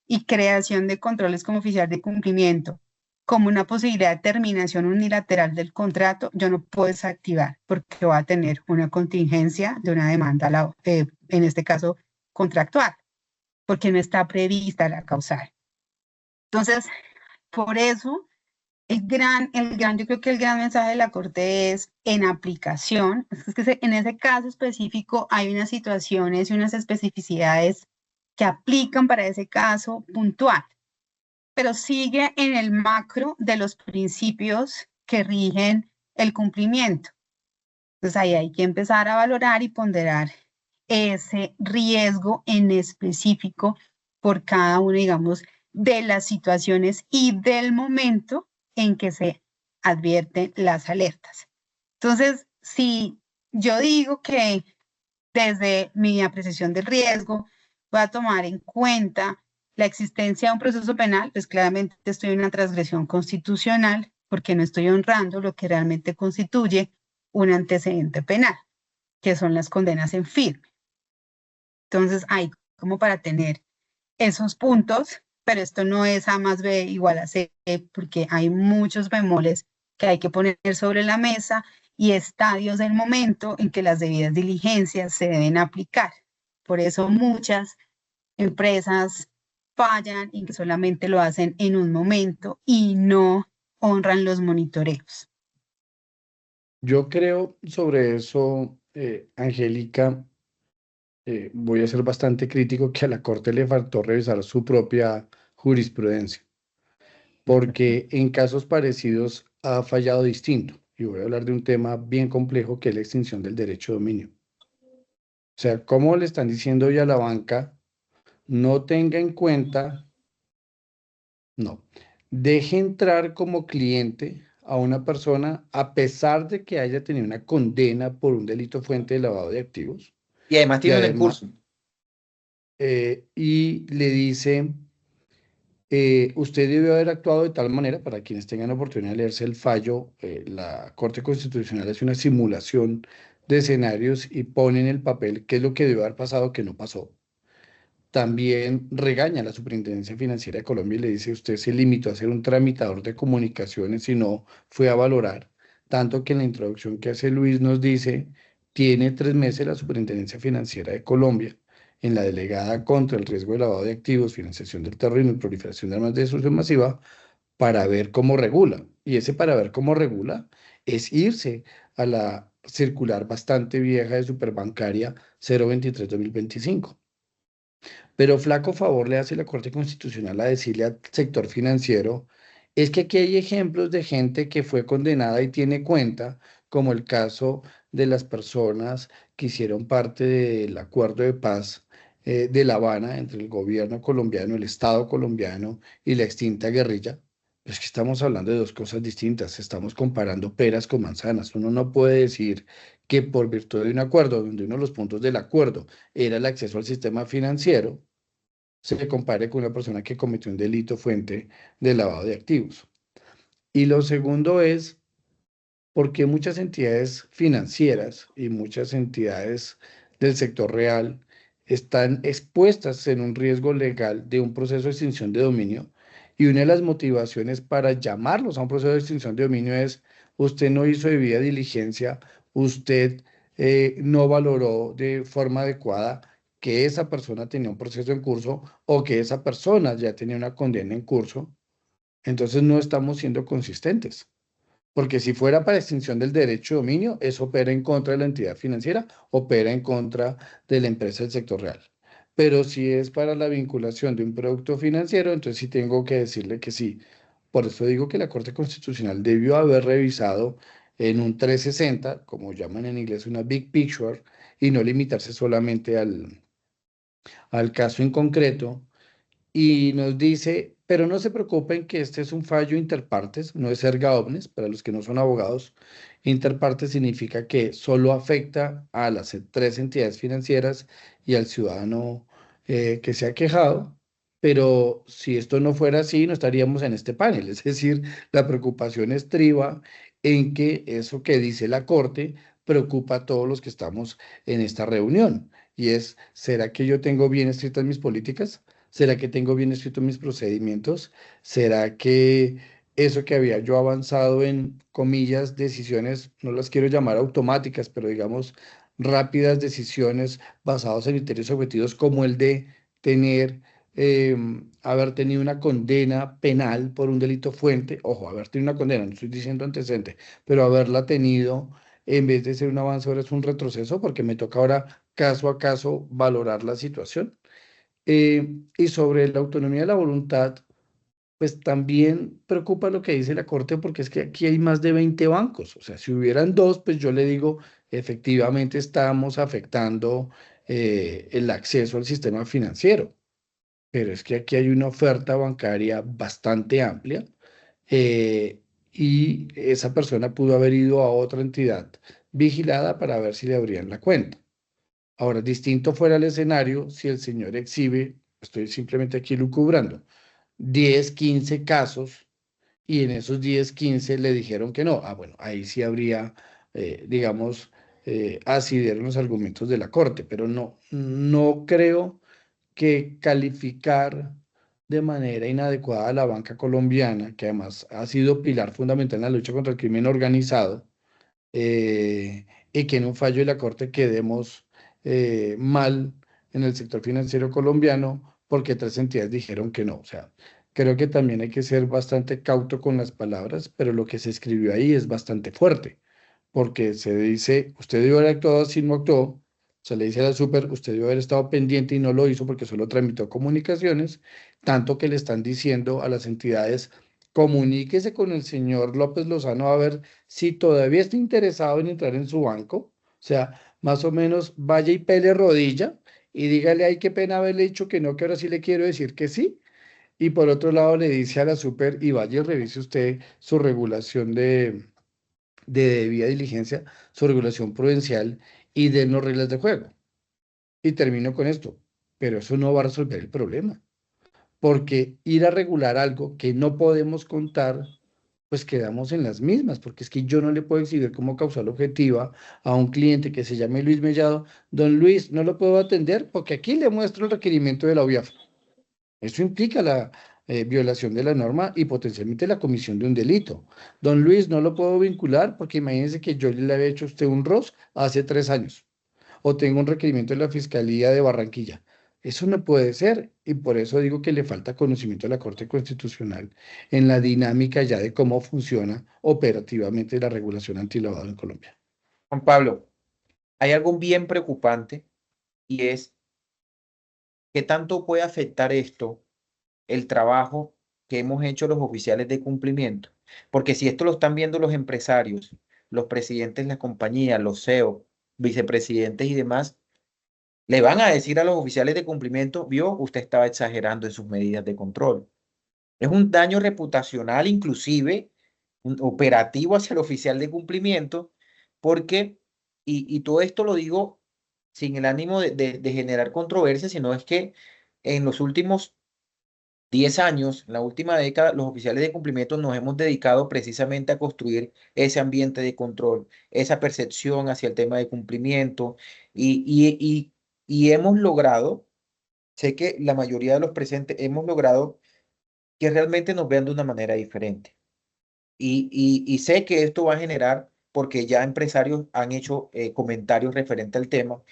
y creación de controles como oficial de cumplimiento, como una posibilidad de terminación unilateral del contrato, yo no puedo desactivar porque va a tener una contingencia de una demanda, en este caso contractual, porque no está prevista la causal. Entonces, por eso yo creo que el gran mensaje de la Corte es en aplicación, es que en ese caso específico hay unas situaciones y unas especificidades que aplican para ese caso puntual, pero sigue en el macro de los principios que rigen el cumplimiento. Entonces ahí hay que empezar a valorar y ponderar ese riesgo en específico por cada una, digamos, de las situaciones y del momento en que se advierten las alertas. Entonces, si yo digo que desde mi apreciación del riesgo voy a tomar en cuenta la existencia de un proceso penal, pues claramente estoy en una transgresión constitucional porque no estoy honrando lo que realmente constituye un antecedente penal, que son las condenas en firme. Entonces, hay como para tener esos puntos, pero esto no es A más B igual a C, porque hay muchos bemoles que hay que poner sobre la mesa y estadios del momento en que las debidas diligencias se deben aplicar. Por eso muchas empresas fallan y que solamente lo hacen en un momento y no honran los monitoreos. Yo creo sobre eso, Angélica, voy a ser bastante crítico que a la Corte le faltó revisar su propia jurisprudencia, porque en casos parecidos ha fallado distinto. Y voy a hablar de un tema bien complejo que es la extinción del derecho de dominio. O sea, ¿cómo le están diciendo hoy a la banca? No tenga en cuenta, no, deje entrar como cliente a una persona a pesar de que haya tenido una condena por un delito fuente de lavado de activos. Y además Y tiene un además, curso. y le dice, Usted debió haber actuado de tal manera, para quienes tengan oportunidad de leerse el fallo, la Corte Constitucional hace una simulación de escenarios y pone en el papel qué es lo que debió haber pasado que no pasó. También regaña a la Superintendencia Financiera de Colombia y le dice, usted se limitó a ser un tramitador de comunicaciones y no fue a valorar. Tanto que en la introducción que hace Luis nos dice, tiene 3 meses la Superintendencia Financiera de Colombia en la delegada contra el riesgo de lavado de activos, financiación del terrorismo y proliferación de armas de destrucción masiva para ver cómo regula. Y ese para ver cómo regula es irse a la circular bastante vieja de Superbancaria 023-2025. Pero flaco favor le hace la Corte Constitucional a decirle al sector financiero, es que aquí hay ejemplos de gente que fue condenada y tiene cuenta, como el caso de las personas que hicieron parte del acuerdo de paz de La Habana entre el gobierno colombiano, el Estado colombiano y la extinta guerrilla. Es que estamos hablando de dos cosas distintas, estamos comparando peras con manzanas. Uno no puede decir que por virtud de un acuerdo, donde uno de los puntos del acuerdo era el acceso al sistema financiero, se compare con una persona que cometió un delito fuente de lavado de activos. Y lo segundo es porque muchas entidades financieras y muchas entidades del sector real están expuestas en un riesgo legal de un proceso de extinción de dominio. Y una de las motivaciones para llamarlos a un proceso de extinción de dominio es, usted no hizo debida diligencia, usted no valoró de forma adecuada que esa persona tenía un proceso en curso o que esa persona ya tenía una condena en curso. Entonces no estamos siendo consistentes. Porque si fuera para extinción del derecho de dominio, eso opera en contra de la entidad financiera, opera en contra de la empresa del sector real. Pero si es para la vinculación de un producto financiero, entonces sí tengo que decirle que sí. Por eso digo que la Corte Constitucional debió haber revisado en un 360, como llaman en inglés, una big picture, y no limitarse solamente al caso en concreto y nos dice, pero no se preocupen que este es un fallo interpartes, no es erga omnes, para los que no son abogados. Interpartes significa que solo afecta a las 3 entidades financieras y al ciudadano que se ha quejado, pero si esto no fuera así, no estaríamos en este panel. Es decir, la preocupación estriba en que eso que dice la Corte preocupa a todos los que estamos en esta reunión. Y es, ¿será que yo tengo bien escritas mis políticas? ¿Será que tengo bien escritos mis procedimientos? ¿Será que eso que había yo avanzado en, comillas, decisiones, no las quiero llamar automáticas, pero digamos rápidas decisiones basadas en criterios objetivos como el de tener, haber tenido una condena penal por un delito fuente, ojo, haber tenido una condena, no estoy diciendo antecedente, pero haberla tenido en vez de ser un avance, ahora es un retroceso, porque me toca ahora caso a caso valorar la situación. Y sobre la autonomía de la voluntad, pues también preocupa lo que dice la Corte porque es que aquí hay más de 20 bancos. O sea, si hubieran dos, pues yo le digo, efectivamente estamos afectando el acceso al sistema financiero. Pero es que aquí hay una oferta bancaria bastante amplia y esa persona pudo haber ido a otra entidad vigilada para ver si le abrían la cuenta. Ahora, distinto fuera el escenario si el señor exhibe, estoy simplemente aquí lucubrando, 10, 15 casos y en esos 10, 15 le dijeron que no. Ah, bueno, ahí sí habría, digamos, asidero en los argumentos de la Corte, pero no creo que calificar de manera inadecuada a la banca colombiana, que además ha sido pilar fundamental en la lucha contra el crimen organizado, y que en un fallo de la Corte quedemos mal en el sector financiero colombiano porque 3 entidades dijeron que no. O sea, creo que también hay que ser bastante cauto con las palabras, pero lo que se escribió ahí es bastante fuerte, porque se dice, usted debió haber actuado así, no actuó. Se le dice a la super, usted debió haber estado pendiente y no lo hizo porque solo tramitó comunicaciones, tanto que le están diciendo a las entidades, comuníquese con el señor López Lozano a ver si todavía está interesado en entrar en su banco. O sea, más o menos vaya y pele rodilla y dígale, ay, qué pena haberle dicho que no, que ahora sí le quiero decir que sí. Y por otro lado le dice a la super, y vaya y revise usted su regulación de debida diligencia, su regulación prudencial y denos reglas de juego. Y termino con esto, pero eso no va a resolver el problema, porque ir a regular algo que no podemos contar, pues quedamos en las mismas, porque es que yo no le puedo exhibir como causal objetiva a un cliente que se llame Luis Mellado, don Luis, no lo puedo atender porque aquí le muestro el requerimiento de la OIAF. Eso implica la violación de la norma y potencialmente la comisión de un delito. Don Luis, no lo puedo vincular porque imagínense que yo le había hecho a usted un ROS hace 3 años o tengo un requerimiento de la Fiscalía de Barranquilla. Eso no puede ser y por eso digo que le falta conocimiento a la Corte Constitucional en la dinámica ya de cómo funciona operativamente la regulación antilavado en Colombia. Juan Pablo, hay algo bien preocupante y es qué tanto puede afectar esto el trabajo que hemos hecho los oficiales de cumplimiento. Porque si esto lo están viendo los empresarios, los presidentes de las compañías, los CEO, vicepresidentes y demás, le van a decir a los oficiales de cumplimiento, vio, usted estaba exagerando en sus medidas de control. Es un daño reputacional, inclusive un operativo hacia el oficial de cumplimiento, porque, y todo esto lo digo sin el ánimo de generar controversia, sino es que en los últimos 10 años, en la última década, los oficiales de cumplimiento nos hemos dedicado precisamente a construir ese ambiente de control, esa percepción hacia el tema de cumplimiento y hemos logrado, sé que la mayoría de los presentes hemos logrado que realmente nos vean de una manera diferente. Y sé que esto va a generar, porque ya empresarios han hecho comentarios referente al tema,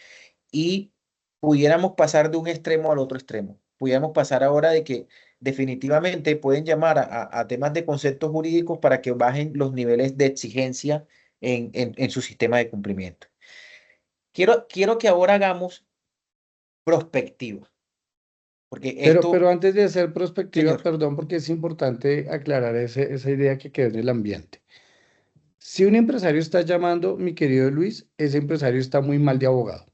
y pudiéramos pasar de un extremo al otro extremo. Pudiéramos pasar ahora de que definitivamente pueden llamar a temas de conceptos jurídicos para que bajen los niveles de exigencia en su sistema de cumplimiento. Quiero que ahora hagamos prospectiva, porque esto, Pero antes de hacer prospectiva, señor, perdón, porque es importante aclarar esa idea que quedó en el ambiente. Si un empresario está llamando, mi querido Luis, ese empresario está muy mal de abogado,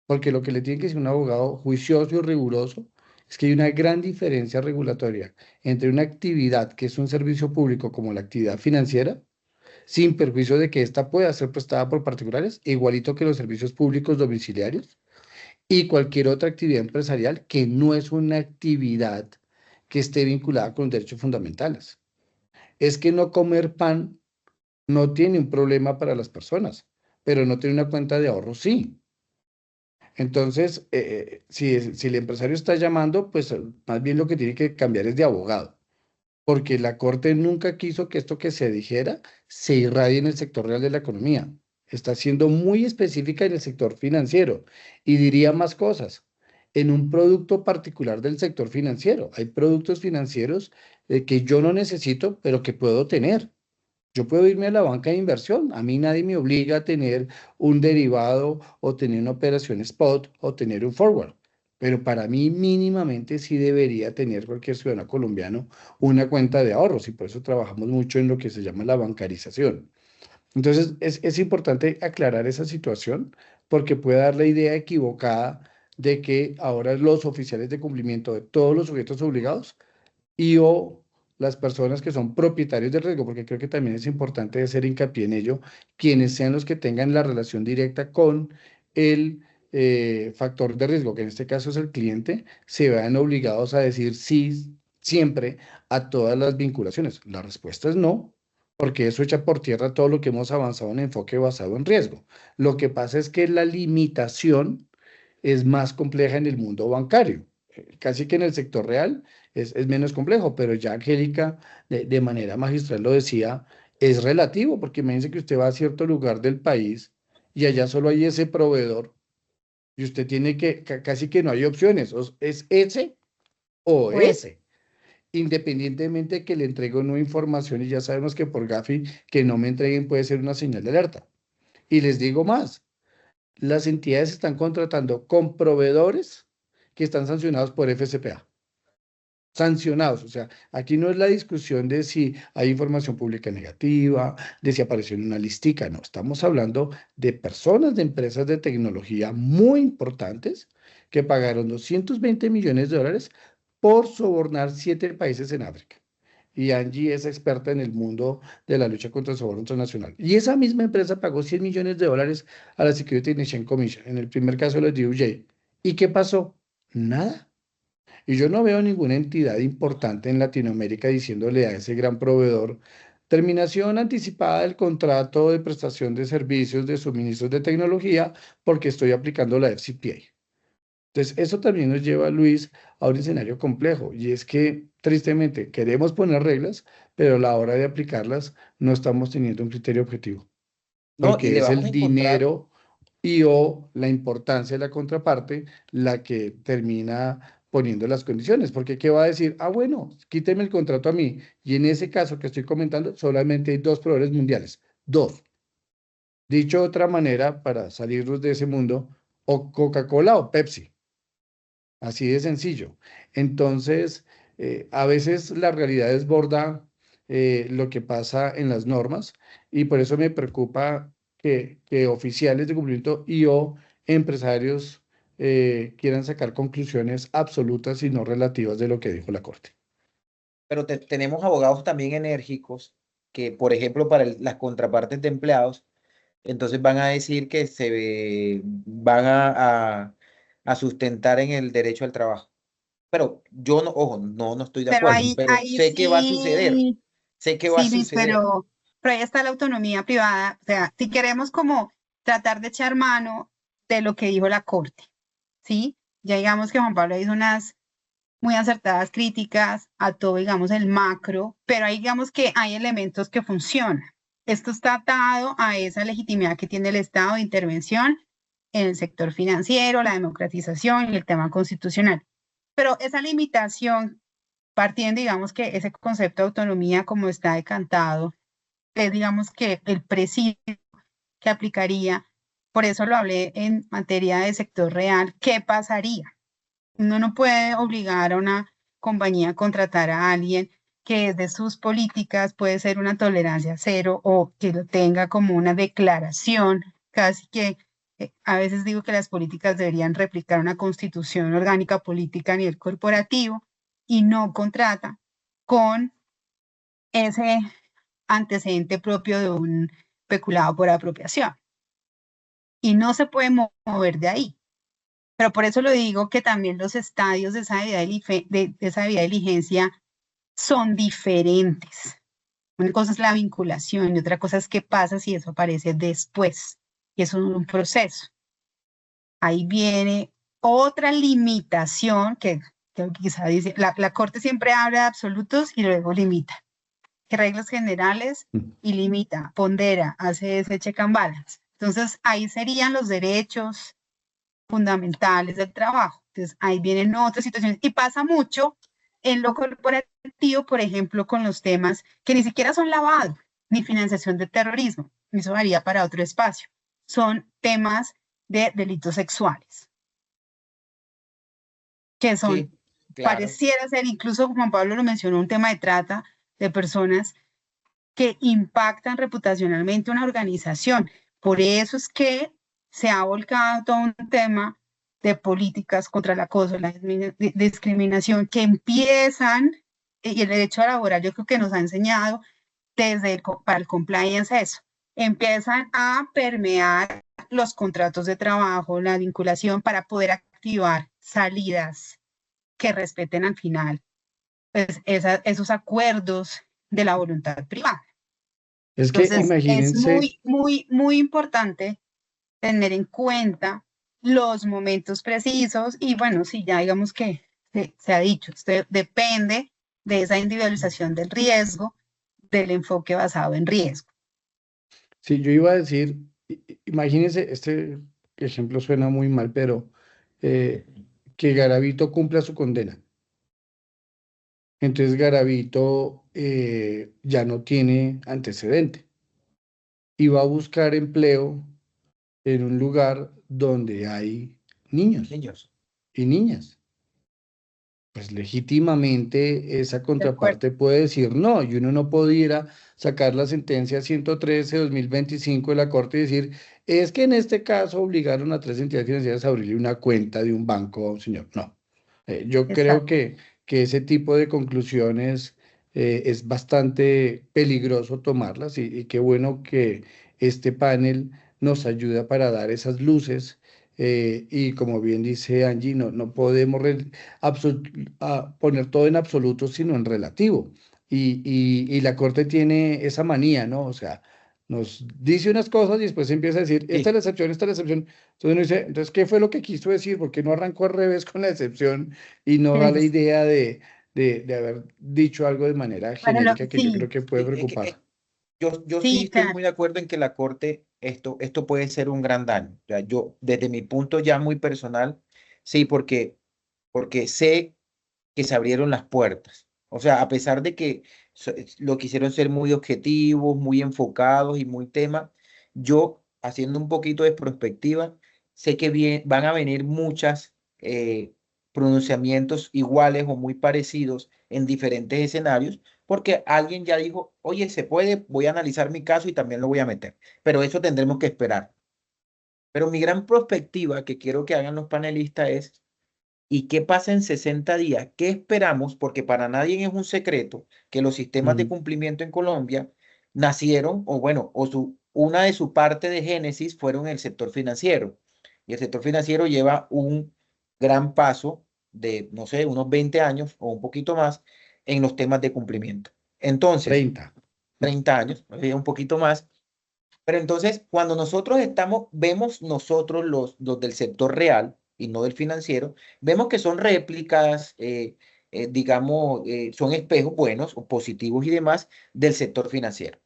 porque lo que le tiene que decir un abogado juicioso y riguroso es que hay una gran diferencia regulatoria entre una actividad que es un servicio público como la actividad financiera, sin perjuicio de que ésta pueda ser prestada por particulares, igualito que los servicios públicos domiciliarios, y cualquier otra actividad empresarial que no es una actividad que esté vinculada con derechos fundamentales. Es que no comer pan no tiene un problema para las personas, pero no tiene una cuenta de ahorro, sí. Entonces, si el empresario está llamando, pues más bien lo que tiene que cambiar es de abogado, porque la Corte nunca quiso que esto que se dijera se irradie en el sector real de la economía. Está siendo muy específica en el sector financiero y diría más cosas. En un producto particular del sector financiero, hay productos financieros que yo no necesito, pero que puedo tener. Yo puedo irme a la banca de inversión. A mí nadie me obliga a tener un derivado o tener una operación spot o tener un forward. Pero para mí mínimamente sí debería tener cualquier ciudadano colombiano una cuenta de ahorros y por eso trabajamos mucho en lo que se llama la bancarización. Entonces es importante aclarar esa situación porque puede dar la idea equivocada de que ahora los oficiales de cumplimiento de todos los sujetos obligados y o las personas que son propietarios del riesgo, porque creo que también es importante hacer hincapié en ello, quienes sean los que tengan la relación directa con el factor de riesgo, que en este caso es el cliente, se vean obligados a decir sí siempre a todas las vinculaciones. La respuesta es no, porque eso echa por tierra todo lo que hemos avanzado en enfoque basado en riesgo. Lo que pasa es que la limitación es más compleja en el mundo bancario. Casi que en el sector real es menos complejo, pero ya Angélica de manera magistral lo decía, es relativo, porque imagínense que usted va a cierto lugar del país y allá solo hay ese proveedor y usted tiene que, casi que no hay opciones, es ese o Pues, ese, independientemente de que le entregue o no información y ya sabemos que por Gafi que no me entreguen puede ser una señal de alerta. Y les digo más, las entidades están contratando con proveedores que están sancionados por FCPA. Sancionados, o sea, aquí no es la discusión de si hay información pública negativa, de si apareció en una listica, no, estamos hablando de personas de empresas de tecnología muy importantes que pagaron 220 millones de dólares por sobornar 7 países en África. Y Angie es experta en el mundo de la lucha contra el soborno internacional. Y esa misma empresa pagó 100 millones de dólares a la Security and Exchange Commission, en el primer caso de los DOJ. ¿Y qué pasó? Nada. Y yo no veo ninguna entidad importante en Latinoamérica diciéndole a ese gran proveedor, terminación anticipada del contrato de prestación de servicios de suministros de tecnología porque estoy aplicando la FCPA. Entonces, eso también nos lleva, Luis, a un escenario complejo, y es que, tristemente, queremos poner reglas, pero a la hora de aplicarlas no estamos teniendo un criterio objetivo, No, y porque le es vamos a el encontrar, dinero y o la importancia de la contraparte la que termina poniendo las condiciones, porque ¿qué va a decir? Ah, bueno, quíteme el contrato a mí, y en ese caso que estoy comentando, solamente hay dos proveedores mundiales, dos. Dicho de otra manera, para salirnos de ese mundo, o Coca-Cola o Pepsi. Así de sencillo. Entonces, a veces la realidad desborda lo que pasa en las normas, y por eso me preocupa que oficiales de cumplimiento y o empresarios quieran sacar conclusiones absolutas y no relativas de lo que dijo la Corte. pero tenemos abogados también enérgicos que, por ejemplo, para las contrapartes de empleados, entonces van a decir que van a sustentar en el derecho al trabajo. Pero yo no, ojo, no estoy de Pero acuerdo, ahí, pero ahí sé que va a suceder, sí, sé que va a sí, Luis, suceder. pero ahí está la autonomía privada. O sea, si queremos como tratar de echar mano de lo que dijo la Corte, ¿sí? Ya digamos que Juan Pablo hizo unas muy acertadas críticas a todo, digamos, el macro, pero ahí digamos que hay elementos que funcionan. Esto está atado a esa legitimidad que tiene el Estado de intervención en el sector financiero, la democratización y el tema constitucional. Pero esa limitación, partiendo, digamos que ese concepto de autonomía como está decantado, es, digamos que el presidio que aplicaría, por eso lo hablé en materia de sector real, ¿qué pasaría? Uno no puede obligar a una compañía a contratar a alguien que desde sus políticas puede ser una tolerancia cero o que lo tenga como una declaración, casi que a veces digo que las políticas deberían replicar una constitución orgánica política a nivel corporativo y no contrata con ese antecedente propio de un peculado por apropiación. Y no se puede mover de ahí. Pero por eso lo digo que también los estadios de esa de esa debida diligencia son diferentes. Una cosa es la vinculación y otra cosa es qué pasa si eso aparece después. Y eso es un proceso. Ahí viene otra limitación que quizá dice, la Corte siempre habla de absolutos y luego limita. Que reglas generales y limita, pondera, hace ese check and balance. Entonces ahí serían los derechos fundamentales del trabajo. Entonces, ahí vienen otras situaciones y pasa mucho en lo corporativo, por ejemplo, con los temas que ni siquiera son lavado ni financiación de terrorismo. Eso varía para otro espacio. Son temas de delitos sexuales, que son, Sí, claro. pareciera ser, incluso Juan Pablo lo mencionó, un tema de trata de personas que impactan reputacionalmente una organización. Por eso es que se ha volcado todo un tema de políticas contra el acoso, la discriminación, que empiezan, y el derecho laboral yo creo que nos ha enseñado desde para el compliance eso, empiezan a permear los contratos de trabajo, la vinculación para poder activar salidas que respeten al final pues, esos acuerdos de la voluntad privada. Es que Entonces, es imagínense, muy importante tener en cuenta los momentos precisos y bueno, sí, ya digamos que se ha dicho, usted depende de esa individualización del riesgo, del enfoque basado en riesgo. si yo iba a decir, imagínense, este ejemplo suena muy mal, pero eh, que Garavito cumpla su condena. Entonces Garavito ya no tiene antecedente y va a buscar empleo en un lugar donde hay niños Niños. y niñas. Pues legítimamente esa De acuerdo. contraparte puede decir no, y uno no pudiera sacar la sentencia 113/2025 de la Corte y decir, es que en este caso obligaron a 3 entidades financieras a abrirle una cuenta de un banco a un señor. No. Yo creo Exacto. que ese tipo de conclusiones es bastante peligroso tomarlas, y qué bueno que este panel nos ayuda para dar esas luces y como bien dice Angie, no podemos poner todo en absoluto, sino en relativo. Y la Corte tiene esa manía, ¿no? O sea, nos dice unas cosas y después empieza a decir, esta es Sí, la excepción, esta es la excepción. Entonces uno dice, entonces, ¿qué fue lo que quiso decir? ¿Por qué no arrancó al revés con la excepción y no da la Es- idea de haber dicho algo de manera genérica que yo creo sí, que puede sí, preocupar? yo sí sí, estoy claro. muy de acuerdo en que la Corte, esto puede ser un gran daño. O sea, yo, desde mi punto ya muy personal, sí, porque sé que se abrieron las puertas. O sea, a pesar de que lo quisieron ser muy objetivos, muy enfocados y muy tema, yo, haciendo un poquito de perspectiva, sé que van a venir muchas pronunciamientos iguales o muy parecidos en diferentes escenarios, porque alguien ya dijo, oye, se puede, voy a analizar mi caso y también lo voy a meter, pero eso tendremos que esperar. Pero mi gran perspectiva que quiero que hagan los panelistas es, ¿y qué pasa en 60 días? ¿Qué esperamos? Porque para nadie es un secreto que los sistemas de Mm, cumplimiento en Colombia nacieron, o bueno, una de su parte de génesis fueron el sector financiero. Y el sector financiero lleva un gran paso de, no sé, unos 20 años o un poquito más en los temas de cumplimiento. Entonces, 30. 30 años, un poquito más. Pero entonces, cuando nosotros vemos nosotros los del sector real y no del financiero, vemos que son réplicas, digamos, son espejos buenos o positivos y demás del sector financiero.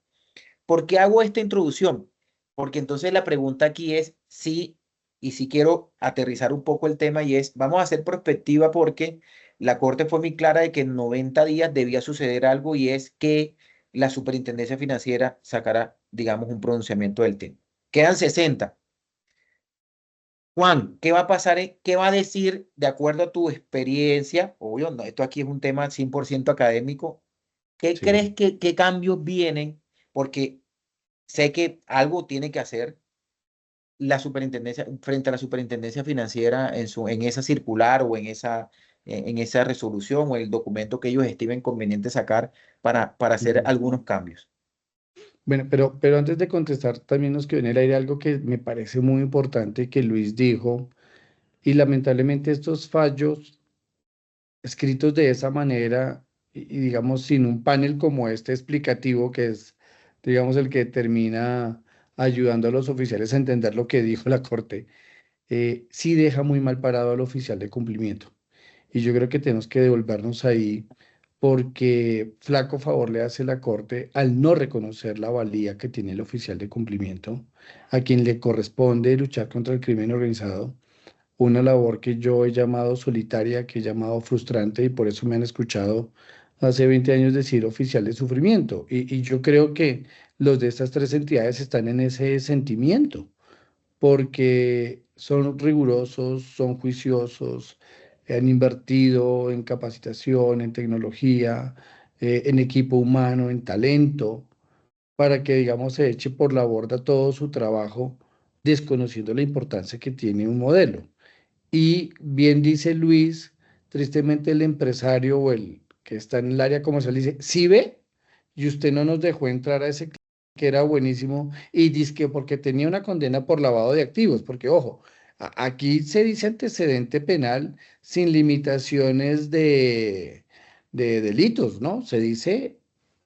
¿Por qué hago esta introducción? Porque entonces la pregunta aquí es si, y si quiero aterrizar un poco el tema y es, vamos a hacer perspectiva porque la Corte fue muy clara de que en 90 días debía suceder algo y es que la Superintendencia Financiera sacara, digamos, un pronunciamiento del tema. Quedan 60. Juan, ¿qué va a pasar? ¿Qué va a decir de acuerdo a tu experiencia? Obvio, no, esto aquí es un tema 100% académico. ¿Qué Sí. crees que qué cambios vienen? Porque sé que algo tiene que hacer la superintendencia frente a la superintendencia financiera en esa circular o en esa resolución o el documento que ellos estimen conveniente sacar para hacer Ujú. algunos cambios. Bueno, pero antes de contestar, también nos quedó en el aire algo que me parece muy importante que Luis dijo, y lamentablemente estos fallos escritos de esa manera, y digamos sin un panel como este explicativo, que es, digamos, el que termina ayudando a los oficiales a entender lo que dijo la Corte, sí deja muy mal parado al oficial de cumplimiento. Y yo creo que tenemos que devolvernos ahí porque flaco favor le hace la Corte al no reconocer la valía que tiene el oficial de cumplimiento, a quien le corresponde luchar contra el crimen organizado, una labor que yo he llamado solitaria, que he llamado frustrante y por eso me han escuchado hace 20 años decir oficial de sufrimiento. Y yo creo que los de estas tres entidades están en ese sentimiento porque son rigurosos, son juiciosos, han invertido en capacitación, en tecnología, en equipo humano, en talento, para que, digamos, se eche por la borda todo su trabajo, desconociendo la importancia que tiene un modelo. Y bien dice Luis, tristemente el empresario o el que está en el área comercial dice, sí ve, y usted no nos dejó entrar a ese que era buenísimo, y dice que porque tenía una condena por lavado de activos, porque ojo, aquí se dice antecedente penal sin limitaciones de delitos, ¿no? Se dice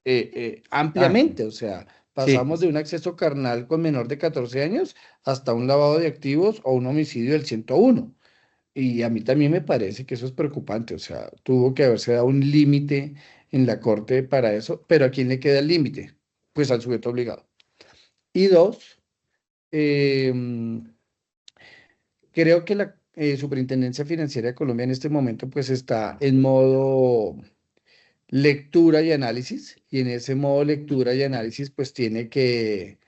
Ah, ampliamente, o sea, sí. pasamos de un acceso carnal con menor de 14 años hasta un lavado de activos o un homicidio del 101. Y a mí también me parece que eso es preocupante, o sea, tuvo que haberse dado un límite en la corte para eso, pero ¿a quién le queda el límite? Pues al sujeto obligado. Y dos, em, creo que la Superintendencia Financiera de Colombia en este momento pues está en modo lectura y análisis, y en ese modo lectura y análisis pues tiene que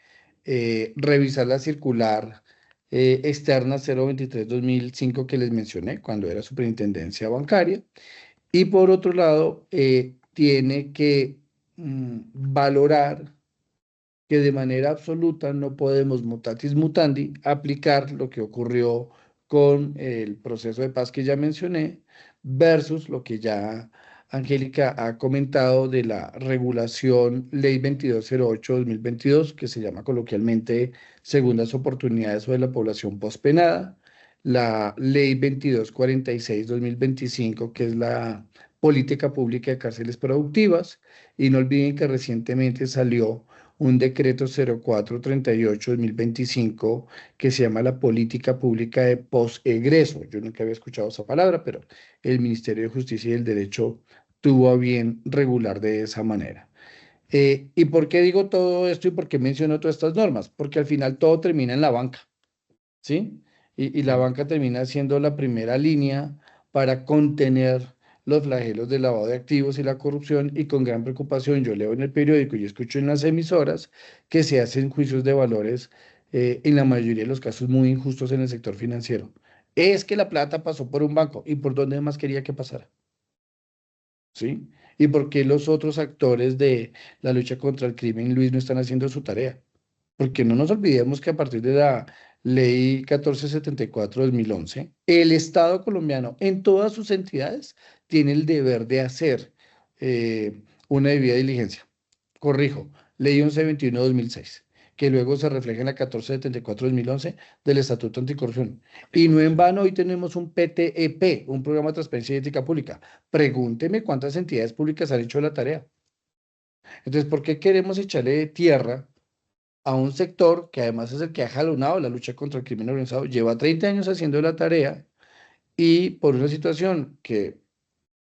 revisar la circular externa 023-2005 que les mencioné cuando era superintendencia bancaria. Y por otro lado, tiene que valorar que de manera absoluta no podemos mutatis mutandi aplicar lo que ocurrió con el proceso de paz que ya mencioné versus lo que ya Angélica ha comentado de la regulación Ley 2208-2022, que se llama coloquialmente segundas oportunidades sobre la población pospenada, la Ley 2246-2025, que es la política pública de cárceles productivas, y no olviden que recientemente salió un decreto 0438-2025 que se llama la política pública de posegreso. Yo nunca había escuchado esa palabra, pero el Ministerio de Justicia y el Derecho tuvo a bien regular de esa manera. ¿Y por qué digo todo esto y por qué menciono todas estas normas? Porque al final todo termina en la banca, ¿sí? Y la banca termina siendo la primera línea para contener los flagelos del lavado de activos y la corrupción, y con gran preocupación yo leo en el periódico y escucho en las emisoras que se hacen juicios de valores, en la mayoría de los casos muy injustos en el sector financiero. Es que la plata pasó por un banco, ¿y por dónde más quería que pasara? ¿Sí? ¿Y por qué los otros actores de la lucha contra el crimen, Luis, no están haciendo su tarea? Porque no nos olvidemos que a partir de la Ley 1474-2011, el Estado colombiano en todas sus entidades tiene el deber de hacer una debida diligencia. Corrijo, Ley 1121-2006, que luego se refleja en la 1474-2011 del Estatuto Anticorrupción. Y no en vano hoy tenemos un PTEP, un Programa de Transparencia y Ética Pública. Pregúnteme cuántas entidades públicas han hecho la tarea. Entonces, ¿por qué queremos echarle tierra a un sector que además es el que ha jalonado la lucha contra el crimen organizado? Lleva 30 años haciendo la tarea, y por una situación que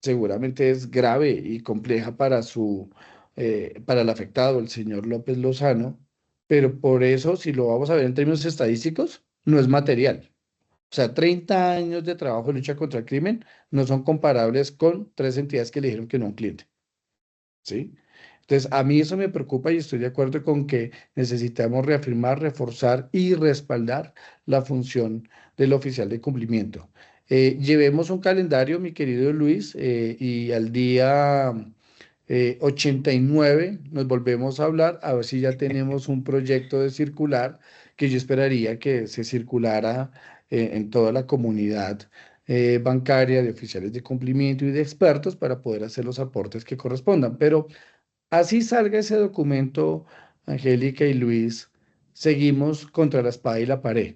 seguramente es grave y compleja para el afectado, el señor López Lozano, pero por eso, si lo vamos a ver en términos estadísticos, no es material. O sea, 30 años de trabajo de lucha contra el crimen no son comparables con 3 entidades que le dijeron que no a un cliente, ¿sí? Entonces, a mí eso me preocupa y estoy de acuerdo con que necesitamos reafirmar, reforzar y respaldar la función del oficial de cumplimiento. Llevemos un calendario, mi querido Luis, y al día 89 nos volvemos a hablar, a ver si ya tenemos un proyecto de circular que yo esperaría que se circulara en toda la comunidad bancaria, de oficiales de cumplimiento y de expertos, para poder hacer los aportes que correspondan. Pero así salga ese documento, Angélica y Luis, seguimos contra la espada y la pared,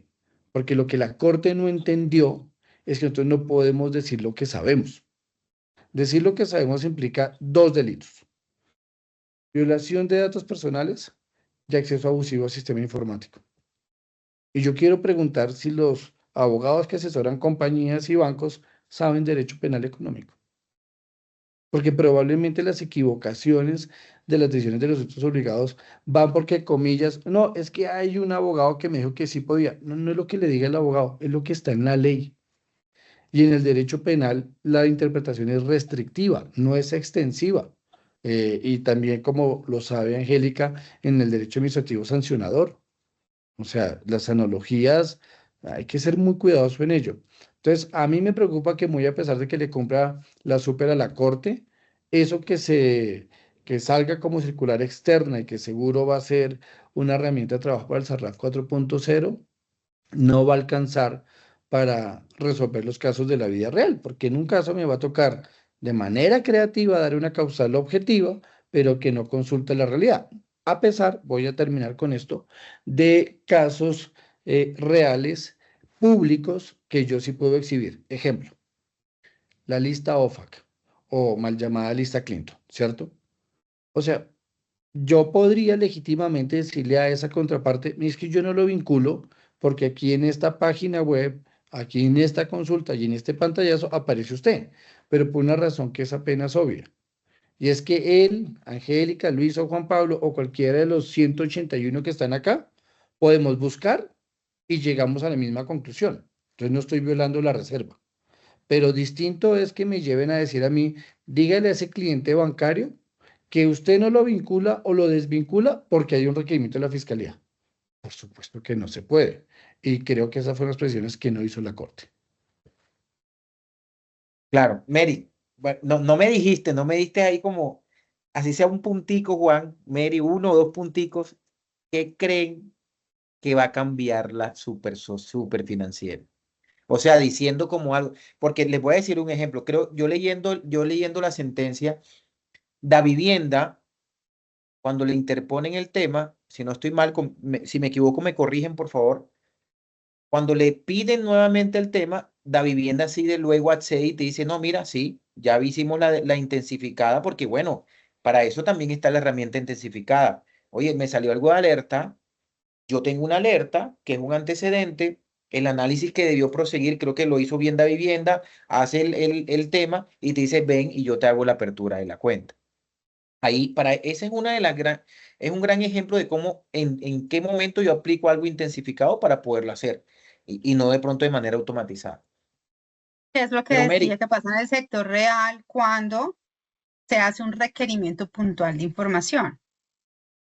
porque lo que la Corte no entendió es que nosotros no podemos decir lo que sabemos. Decir lo que sabemos implica 2 delitos: violación de datos personales y acceso abusivo al sistema informático. Y yo quiero preguntar si los abogados que asesoran compañías y bancos saben derecho penal económico, porque probablemente las equivocaciones de las decisiones de los otros obligados van porque, comillas, no, es que hay un abogado que me dijo que sí podía. No, no es lo que le diga el abogado, es lo que está en la ley. Y en el derecho penal la interpretación es restrictiva, no es extensiva. Y también, como lo sabe Angélica, en el derecho administrativo sancionador. O sea, las analogías, hay que ser muy cuidadoso en ello. Entonces, a mí me preocupa que, muy a pesar de que le compra la súper a la Corte, eso que salga como circular externa y que seguro va a ser una herramienta de trabajo para el SARRAF 4.0, no va a alcanzar para resolver los casos de la vida real, porque en un caso me va a tocar de manera creativa dar una causal objetiva, pero que no consulta la realidad. A pesar, voy a terminar con esto, de casos reales, públicos, que yo sí puedo exhibir. Ejemplo, la lista OFAC, o mal llamada lista Clinton, ¿cierto? O sea, yo podría legítimamente decirle a esa contraparte: es que yo no lo vinculo porque aquí en esta página web, aquí en esta consulta y en este pantallazo aparece usted, pero por una razón que es apenas obvia. Y es que él, Angélica, Luis o Juan Pablo, o cualquiera de los 181 que están acá, podemos buscar y llegamos a la misma conclusión. Entonces no estoy violando la reserva. Pero distinto es que me lleven a decir a mí: dígale a ese cliente bancario que usted no lo vincula o lo desvincula porque hay un requerimiento de la fiscalía. Por supuesto que no se puede. Y creo que esas fueron las presiones que no hizo la Corte. Claro, Mary, bueno, no me dijiste, no me diste ahí como, así sea un puntico, Juan, Mary, 1 o 2 punticos, ¿qué creen que va a cambiar la super financiera? O sea, diciendo como algo, porque les voy a decir un ejemplo, creo, yo leyendo la sentencia, Da Vivienda, cuando le interponen el tema, si no estoy mal, si me equivoco me corrigen, por favor, Cuando le piden nuevamente el tema, Davivienda así de luego accede y te dice, no, mira, sí, ya hicimos la intensificada porque bueno, para eso también está la herramienta intensificada. Oye, me salió algo de alerta, yo tengo una alerta que es un antecedente, el análisis que debió proseguir, creo que lo hizo bien Davivienda, hace el tema y te dice, ven y yo te hago la apertura de la cuenta. Ahí, ese es una de las es un gran ejemplo de cómo, en qué momento yo aplico algo intensificado para poderlo hacer y no de pronto de manera automatizada. Es lo que Pero decía Mary, que pasa en el sector real cuando se hace un requerimiento puntual de información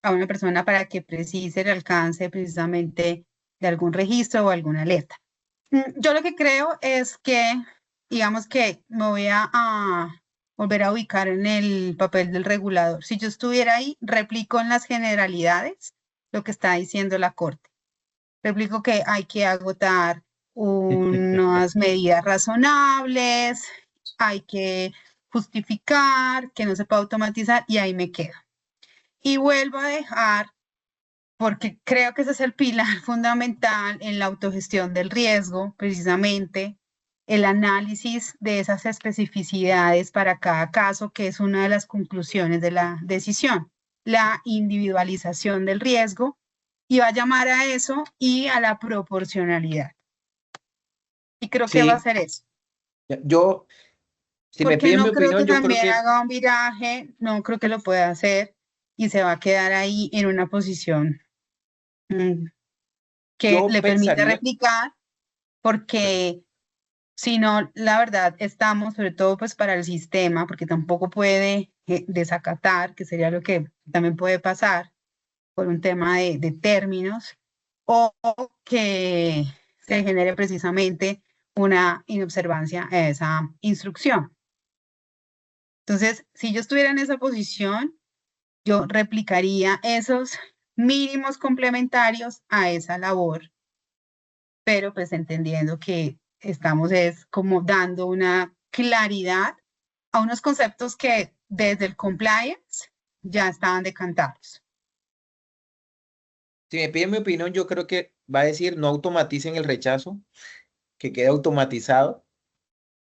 a una persona para que precise el alcance precisamente de algún registro o alguna alerta. Yo lo que creo es que, digamos que me voy a volver a ubicar en el papel del regulador. Si yo estuviera ahí, replico en las generalidades lo que está diciendo la Corte. Replico que hay que agotar unas medidas razonables, hay que justificar, que no se puede automatizar y ahí me quedo. Y vuelvo a dejar, porque creo que ese es el pilar fundamental en la autogestión del riesgo, precisamente el análisis de esas especificidades para cada caso, que es una de las conclusiones de la decisión, la individualización del riesgo, y va a llamar a eso y a la proporcionalidad. Y creo que va a sí, ser eso. yo, si me Porque piden mi no creo que opinión, yo creo también que haga un viraje, no creo que lo pueda hacer y se va a quedar ahí en una posición que yo le permite pensaría, replicar, porque si no, la verdad, estamos, sobre todo pues para el sistema, porque tampoco puede desacatar, que sería lo que también puede pasar por un tema de términos, o que se genere precisamente una inobservancia a esa instrucción. Entonces, si yo estuviera en esa posición, yo replicaría esos mínimos complementarios a esa labor, pero pues entendiendo que estamos es como dando una claridad a unos conceptos que desde el compliance ya estaban decantados. si me piden mi opinión, yo creo que va a decir no automaticen el rechazo, que quede automatizado,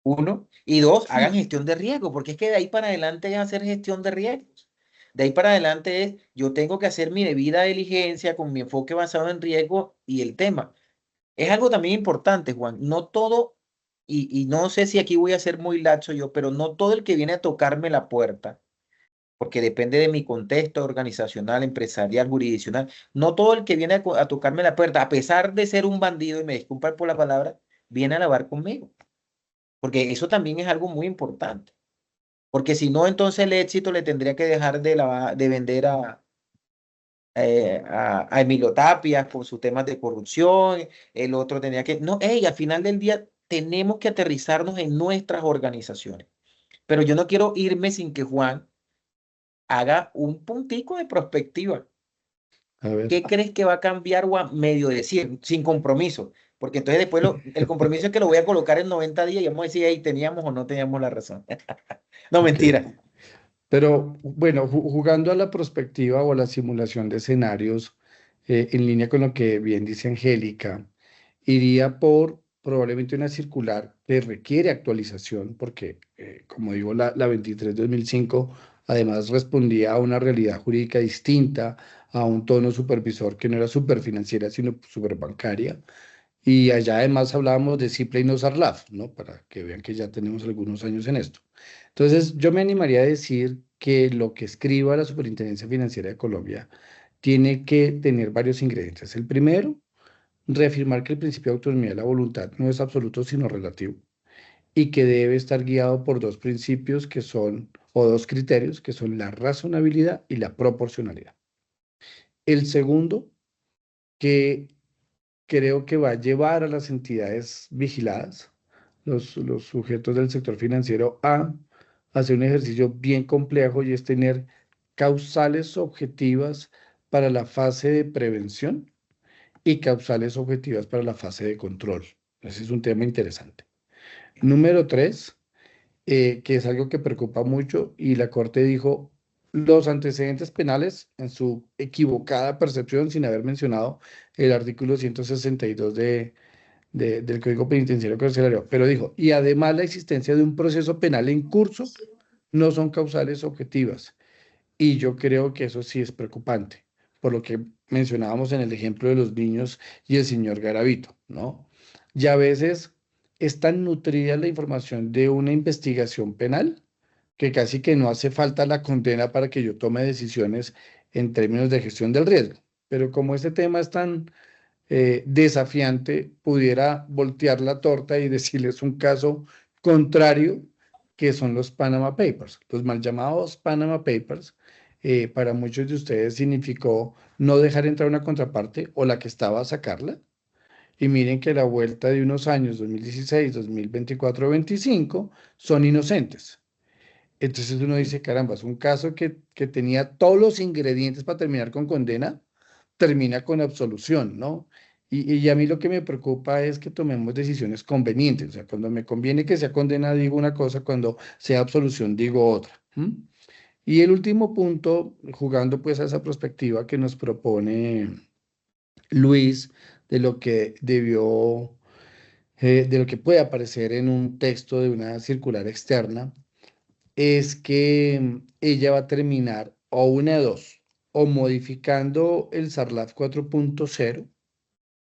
uno, y dos, hagan gestión de riesgo, porque es que de ahí para adelante es hacer gestión de riesgos. De ahí para adelante es, yo tengo que hacer mi debida diligencia con mi enfoque basado en riesgo y el tema. Es algo también importante, Juan. No todo, y no sé si aquí voy a ser muy lacho yo, pero no todo el que viene a tocarme la puerta, porque depende de mi contexto organizacional, empresarial, jurisdiccional, no todo el que viene a tocarme la puerta, a pesar de ser un bandido, y me disculpan por la palabra, viene a lavar conmigo, porque eso también es algo muy importante. Porque si no, entonces el éxito le tendría que dejar de vender a Emilio Tapia por sus temas de corrupción, el otro tenía que, no, hey, al final del día tenemos que aterrizarnos en nuestras organizaciones. Pero yo no quiero irme sin que Juan haga un puntico de perspectiva. A ver. ¿Qué crees que va a cambiar o a medio decir, sin compromiso? Porque entonces después el compromiso es que lo voy a colocar en 90 días y vamos a decir, hey, teníamos o no teníamos la razón. No, Ok. mentira. Pero bueno, jugando a la prospectiva o a la simulación de escenarios, en línea con lo que bien dice Angélica, iría por probablemente una circular que requiere actualización, porque, como digo, la 23/2005 además respondía a una realidad jurídica distinta, a un tono supervisor que no era superfinanciera, sino superbancaria. Y allá además hablábamos de simple y no SARLAF, ¿no? Para que vean que ya tenemos algunos años en esto. Entonces, yo me animaría a decir que lo que escriba la Superintendencia Financiera de Colombia tiene que tener varios ingredientes. El primero, reafirmar que el principio de autonomía de la voluntad no es absoluto, sino relativo, y que debe estar guiado por dos principios que son, o dos criterios, que son la razonabilidad y la proporcionalidad. El segundo, que creo que va a llevar a las entidades vigiladas, los sujetos del sector financiero, a hacer un ejercicio bien complejo y es tener causales objetivas para la fase de prevención y causales objetivas para la fase de control. Ese es un tema interesante. Número tres, que es algo que preocupa mucho y la Corte dijo, los antecedentes penales en su equivocada percepción, sin haber mencionado el artículo 162 del Código Penitenciario Carcelario, pero dijo, y además la existencia de un proceso penal en curso no son causales objetivas. Y yo creo que eso sí es preocupante, por lo que mencionábamos en el ejemplo de los niños y el señor Garavito, ¿no? Y a veces es tan nutrida la información de una investigación penal que casi que no hace falta la condena para que yo tome decisiones en términos de gestión del riesgo. Pero como este tema es tan desafiante, pudiera voltear la torta y decirles un caso contrario, que son los Panama Papers. Los mal llamados Panama Papers, para muchos de ustedes significó no dejar entrar una contraparte o la que estaba a sacarla. Y miren que a la vuelta de unos años, 2016, 2024, 2025, son inocentes. Entonces uno dice, caramba, es un caso que tenía todos los ingredientes para terminar con condena, termina con absolución, ¿no? Y a mí lo que me preocupa es que tomemos decisiones convenientes. O sea, cuando me conviene que sea condena, digo una cosa, cuando sea absolución, digo otra. Y el último punto, jugando pues a esa perspectiva que nos propone Luis, de lo que debió, de lo que puede aparecer en un texto de una circular externa, es que ella va a terminar o una de dos, o modificando el SARLAF 4.0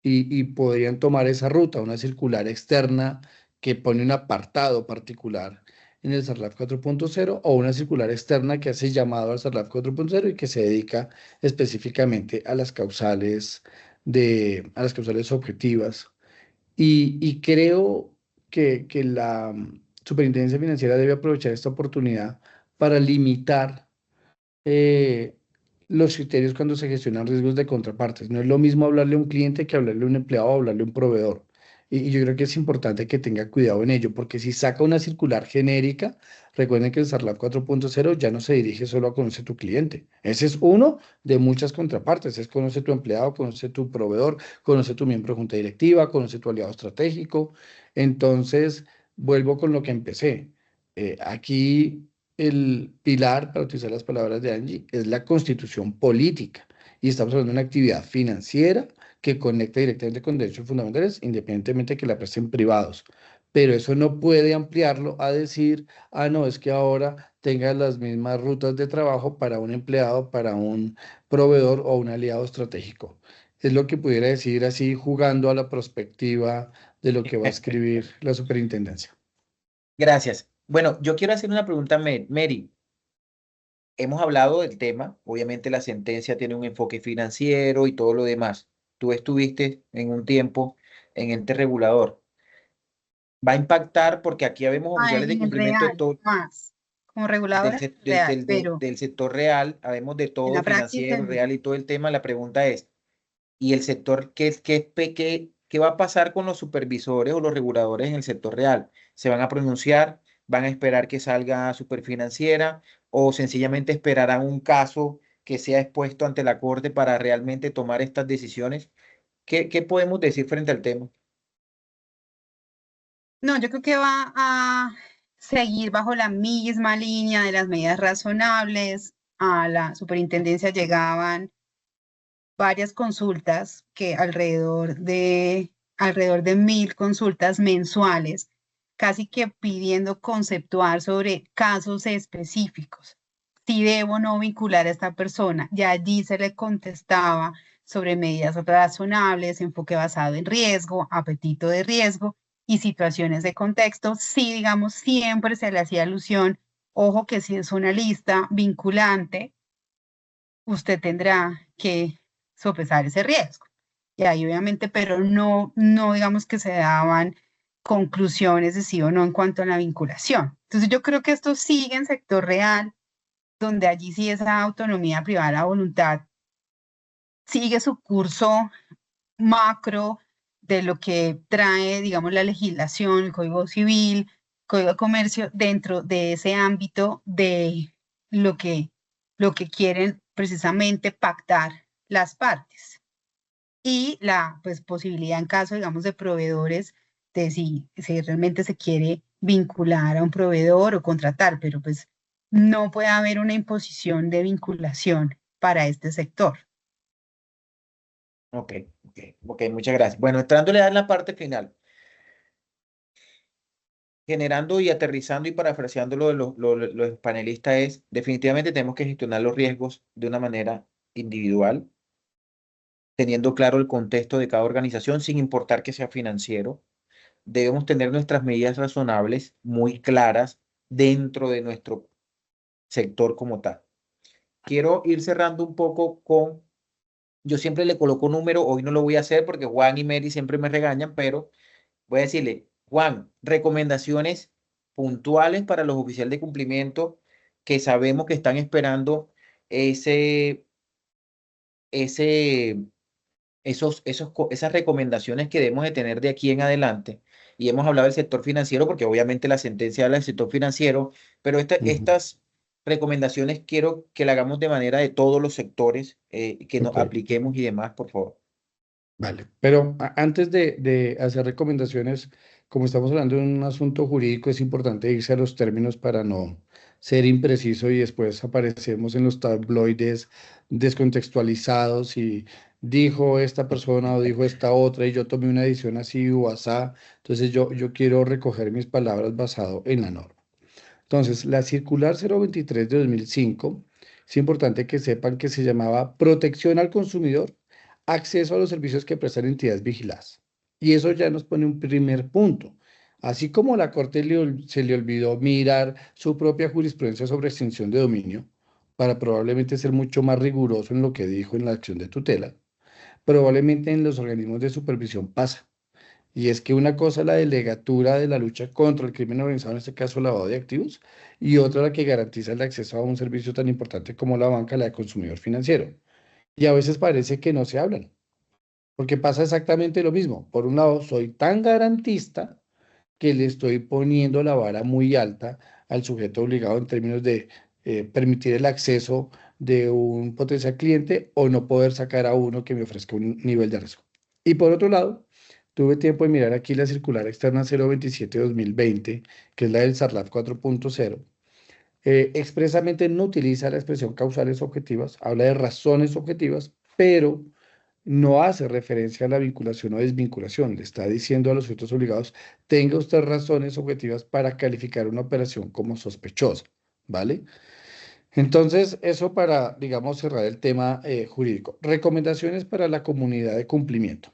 y podrían tomar esa ruta, una circular externa que pone un apartado particular en el SARLAF 4.0 o una circular externa que hace llamado al SARLAF 4.0 y que se dedica específicamente a las causales a las causales objetivas. Y creo que la Superintendencia Financiera debe aprovechar esta oportunidad para limitar los criterios cuando se gestionan riesgos de contrapartes. No es lo mismo hablarle a un cliente que hablarle a un empleado o hablarle a un proveedor. Y yo creo que es importante que tenga cuidado en ello, porque si saca una circular genérica, recuerden que el SARLAF 4.0 ya no se dirige solo a conocer tu cliente. Ese es uno de muchas contrapartes. Es conoce tu empleado, conoce tu proveedor, conoce tu miembro de junta directiva, conoce tu aliado estratégico. Entonces, vuelvo con lo que empecé. Aquí el pilar, para utilizar las palabras de Angie, es la constitución política. Y estamos hablando de una actividad financiera que conecta directamente con derechos fundamentales, independientemente de que la presten privados. Pero eso no puede ampliarlo a decir, ah, no, es que ahora tenga las mismas rutas de trabajo para un empleado, para un proveedor o un aliado estratégico. Es lo que pudiera decir así, jugando a la perspectiva de lo que va a escribir la superintendencia. Gracias. Bueno, yo quiero hacer una pregunta a Mary. Hemos hablado del tema, obviamente la sentencia tiene un enfoque financiero y todo lo demás. Tú estuviste en un tiempo en ente regulador. Va a impactar porque aquí habemos oficiales de En el cumplimiento de real, todo, más. Como reguladora, real, pero del sector real, habemos de en todo, la práctica financiero, no. real y todo el tema. La pregunta es, ¿y el sector qué va a pasar con los supervisores o los reguladores en el sector real? ¿Se van a pronunciar? ¿Van a esperar que salga Superfinanciera? ¿O sencillamente esperarán un caso que sea expuesto ante la Corte para realmente tomar estas decisiones? ¿Qué podemos decir frente al tema? No, yo creo que va a seguir bajo la misma línea de las medidas razonables. A la superintendencia llegaban varias consultas, que alrededor de 1000 consultas mensuales, casi que pidiendo conceptuar sobre casos específicos. Si debo o no vincular a esta persona, ya allí se le contestaba sobre medidas razonables, enfoque basado en riesgo, apetito de riesgo y situaciones de contexto. Sí, digamos, siempre se le hacía alusión, ojo que si es una lista vinculante, usted tendrá que sopesar ese riesgo. Y ahí obviamente, pero no digamos que se daban conclusiones de sí o no en cuanto a la vinculación. Entonces yo creo que esto sigue en sector real, donde allí sí esa autonomía privada, la voluntad, sigue su curso macro de lo que trae, digamos, la legislación, el Código Civil, Código de Comercio, dentro de ese ámbito de lo que quieren precisamente pactar las partes. Y la pues, posibilidad en caso, digamos, de proveedores, de si realmente se quiere vincular a un proveedor o contratar, pero pues no puede haber una imposición de vinculación para este sector. Ok, ok, muchas gracias. Bueno, entrándole a la parte final, generando y aterrizando y parafraseando lo de los panelistas es, definitivamente tenemos que gestionar los riesgos de una manera individual, teniendo claro el contexto de cada organización, sin importar que sea financiero. Debemos tener nuestras medidas razonables muy claras dentro de nuestro sector como tal. Quiero ir cerrando un poco con, yo siempre le coloco un número, hoy no lo voy a hacer porque Juan y Mary siempre me regañan, pero voy a decirle, Juan, recomendaciones puntuales para los oficiales de cumplimiento que sabemos que están esperando ese, ese, esas recomendaciones que debemos de tener de aquí en adelante. Y hemos hablado del sector financiero porque obviamente la sentencia habla del sector financiero, pero Ujú. estas recomendaciones quiero que la hagamos de manera de todos los sectores, que nos Ok, apliquemos y demás, por favor. vale. Pero antes de hacer recomendaciones, como estamos hablando de un asunto jurídico, es importante irse a los términos para no ser impreciso y después aparecemos en los tabloides descontextualizados y dijo esta persona o dijo esta otra y yo tomé una decisión así o asá. Entonces yo quiero recoger mis palabras basado en la norma. Entonces, la circular 023 de 2005, es importante que sepan que se llamaba Protección al Consumidor, acceso a los servicios que prestan entidades vigiladas. Y eso ya nos pone un primer punto. Así como la Corte se le olvidó mirar su propia jurisprudencia sobre extinción de dominio, para probablemente ser mucho más riguroso en lo que dijo en la acción de tutela, probablemente en los organismos de supervisión pasa. Y es que una cosa es la delegatura de la lucha contra el crimen organizado, en este caso lavado de activos, y otra la que garantiza el acceso a un servicio tan importante como la banca, la de consumidor financiero. Y a veces parece que no se hablan, porque pasa exactamente lo mismo. Por un lado, soy tan garantista que le estoy poniendo la vara muy alta al sujeto obligado en términos de permitir el acceso de un potencial cliente o no poder sacar a uno que me ofrezca un nivel de riesgo. Y por otro lado, tuve tiempo de mirar aquí la circular externa 027-2020, que es la del SARLAF 4.0. Expresamente no utiliza la expresión causales objetivas, habla de razones objetivas, pero no hace referencia a la vinculación o desvinculación. Le está diciendo a los sujetos obligados, tenga usted razones objetivas para calificar una operación como sospechosa, ¿vale? Entonces, eso para, digamos, cerrar el tema jurídico. Recomendaciones para la comunidad de cumplimiento.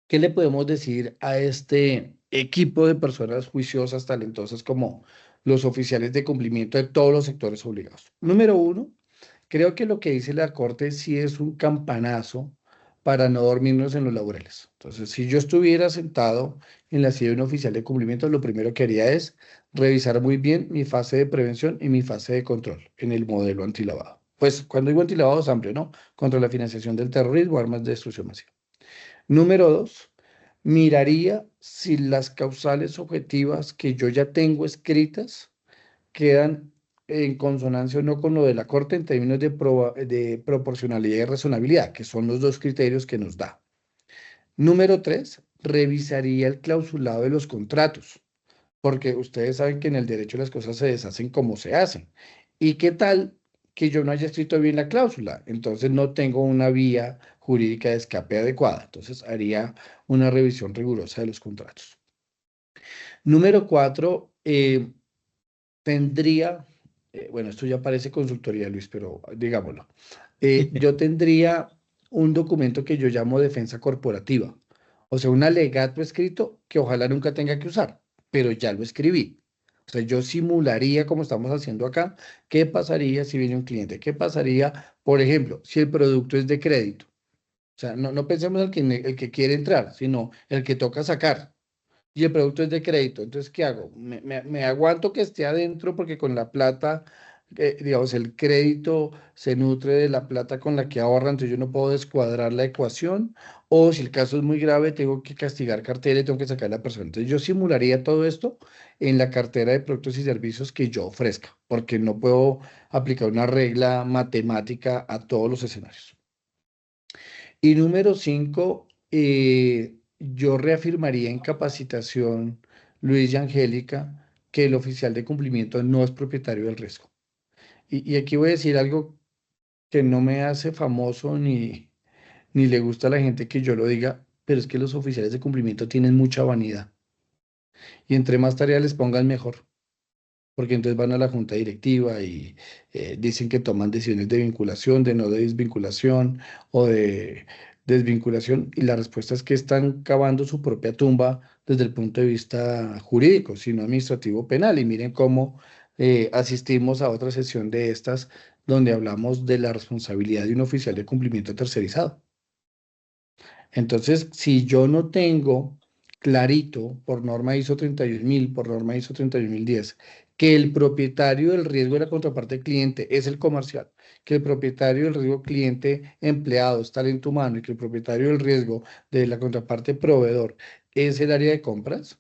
¿Qué le podemos decir a este equipo de personas juiciosas, talentosas como los oficiales de cumplimiento de todos los sectores obligados? Número uno, creo que lo que dice la Corte sí es un campanazo para no dormirnos en los laureles. Entonces, si yo estuviera sentado en la silla de un oficial de cumplimiento, lo primero que haría es revisar muy bien mi fase de prevención y mi fase de control en el modelo antilavado. Pues cuando digo antilavado es amplio, ¿no? Contra la financiación del terrorismo, armas de destrucción masiva. Número dos, miraría si las causales objetivas que yo ya tengo escritas quedan en consonancia o no con lo de la Corte en términos de proporcionalidad y razonabilidad, que son los dos criterios que nos da. Número tres, revisaría el clausulado de los contratos, porque ustedes saben que en el derecho las cosas se deshacen como se hacen. ¿Y qué tal que yo no haya escrito bien la cláusula? Entonces no tengo una vía jurídica de escape adecuada. Entonces haría una revisión rigurosa de los contratos. Número cuatro, tendría, bueno, esto ya parece consultoría, Luis, pero digámoslo. Yo tendría un documento que yo llamo defensa corporativa, o sea, un alegato escrito que ojalá nunca tenga que usar, pero ya lo escribí. O sea, yo simularía, como estamos haciendo acá, qué pasaría si viene un cliente, qué pasaría, por ejemplo, si el producto es de crédito. O sea, no pensemos el que quiere entrar, sino el que toca sacar y el producto es de crédito. Entonces, ¿qué hago? Me aguanto que esté adentro porque con la plata, digamos, el crédito se nutre de la plata con la que ahorra, entonces yo no puedo descuadrar la ecuación. O si el caso es muy grave, tengo que castigar cartera y tengo que sacar a la persona. Entonces, yo simularía todo esto en la cartera de productos y servicios que yo ofrezca, porque no puedo aplicar una regla matemática a todos los escenarios. Y número cinco, yo reafirmaría en capacitación, Luis y Angélica, que el oficial de cumplimiento no es propietario del riesgo. Y aquí voy a decir algo que no me hace famoso ni le gusta a la gente que yo lo diga, pero es que los oficiales de cumplimiento tienen mucha vanidad. Y entre más tareas les pongan, mejor. Porque entonces van a la junta directiva y dicen que toman decisiones de vinculación, de no de desvinculación o de desvinculación, y la respuesta es que están cavando su propia tumba desde el punto de vista jurídico, sino administrativo penal. Y miren cómo asistimos a otra sesión de estas donde hablamos de la responsabilidad de un oficial de cumplimiento tercerizado. Entonces, si yo no tengo clarito por norma ISO 31000, por norma ISO 31010, que el propietario del riesgo de la contraparte cliente es el comercial, que el propietario del riesgo cliente empleado es talento humano y que el propietario del riesgo de la contraparte proveedor es el área de compras,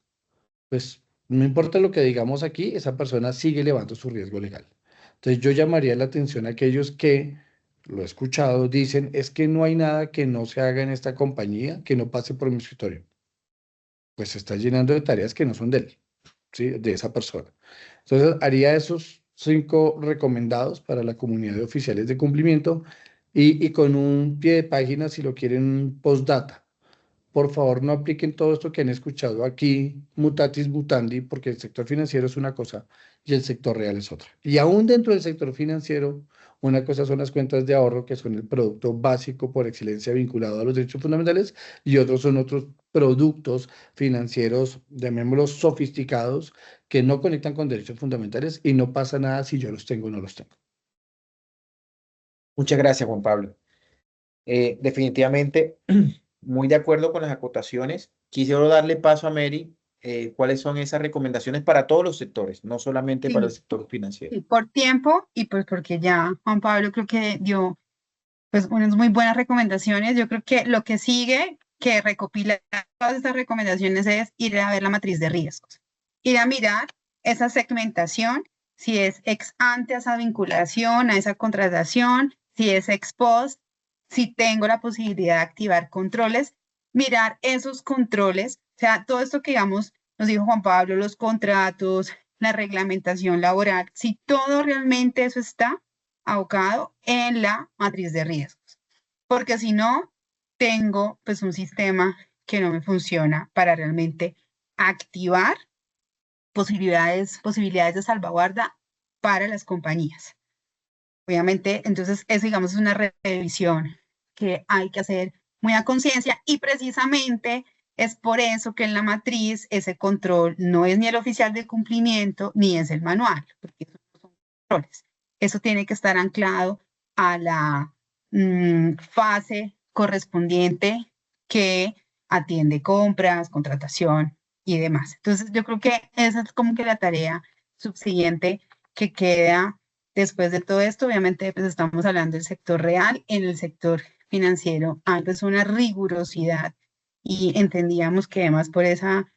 pues no importa lo que digamos aquí, esa persona sigue elevando su riesgo legal. Entonces yo llamaría la atención a aquellos que, lo he escuchado, dicen, es que no hay nada que no se haga en esta compañía que no pase por mi escritorio. Pues se está llenando de tareas que no son de él, ¿sí? De esa persona. Entonces haría esos 5 recomendados para la comunidad de oficiales de cumplimiento y con un pie de página, si lo quieren, postdata. Por favor, no apliquen todo esto que han escuchado aquí, mutatis mutandi, porque el sector financiero es una cosa y el sector real es otra. Y aún dentro del sector financiero, una cosa son las cuentas de ahorro, que son el producto básico por excelencia vinculado a los derechos fundamentales, y otros son otros productos financieros, llamémoslos sofisticados, que no conectan con derechos fundamentales y no pasa nada si yo los tengo o no los tengo. Muchas gracias, Juan Pablo. Definitivamente, muy de acuerdo con las acotaciones. Quisiera darle paso a Mary. ¿Cuáles son esas recomendaciones para todos los sectores, no solamente para el Sí, sector financiero? sí, por tiempo y pues porque ya Juan Pablo creo que dio pues unas muy buenas recomendaciones. Yo creo que lo que sigue, que recopila todas estas recomendaciones, es ir a ver la matriz de riesgos. Ir a mirar esa segmentación, si es ex ante a esa vinculación, a esa contratación, si es ex post, si tengo la posibilidad de activar controles, mirar esos controles, o sea, todo esto que digamos, nos dijo Juan Pablo, los contratos, la reglamentación laboral, si todo realmente eso está abocado en la matriz de riesgos, porque si no, tengo pues un sistema que no me funciona para realmente activar posibilidades de salvaguarda para las compañías. Obviamente, entonces, eso digamos es una revisión que hay que hacer muy a conciencia y precisamente es por eso que en la matriz ese control no es ni el oficial de cumplimiento ni es el manual, porque esos no son controles. Eso tiene que estar anclado a la fase correspondiente que atiende compras, contratación y demás. Entonces, yo creo que esa es como que la tarea subsiguiente que queda después de todo esto. Obviamente, pues estamos hablando del sector real. En el sector financiero hay pues una rigurosidad y entendíamos que además por esa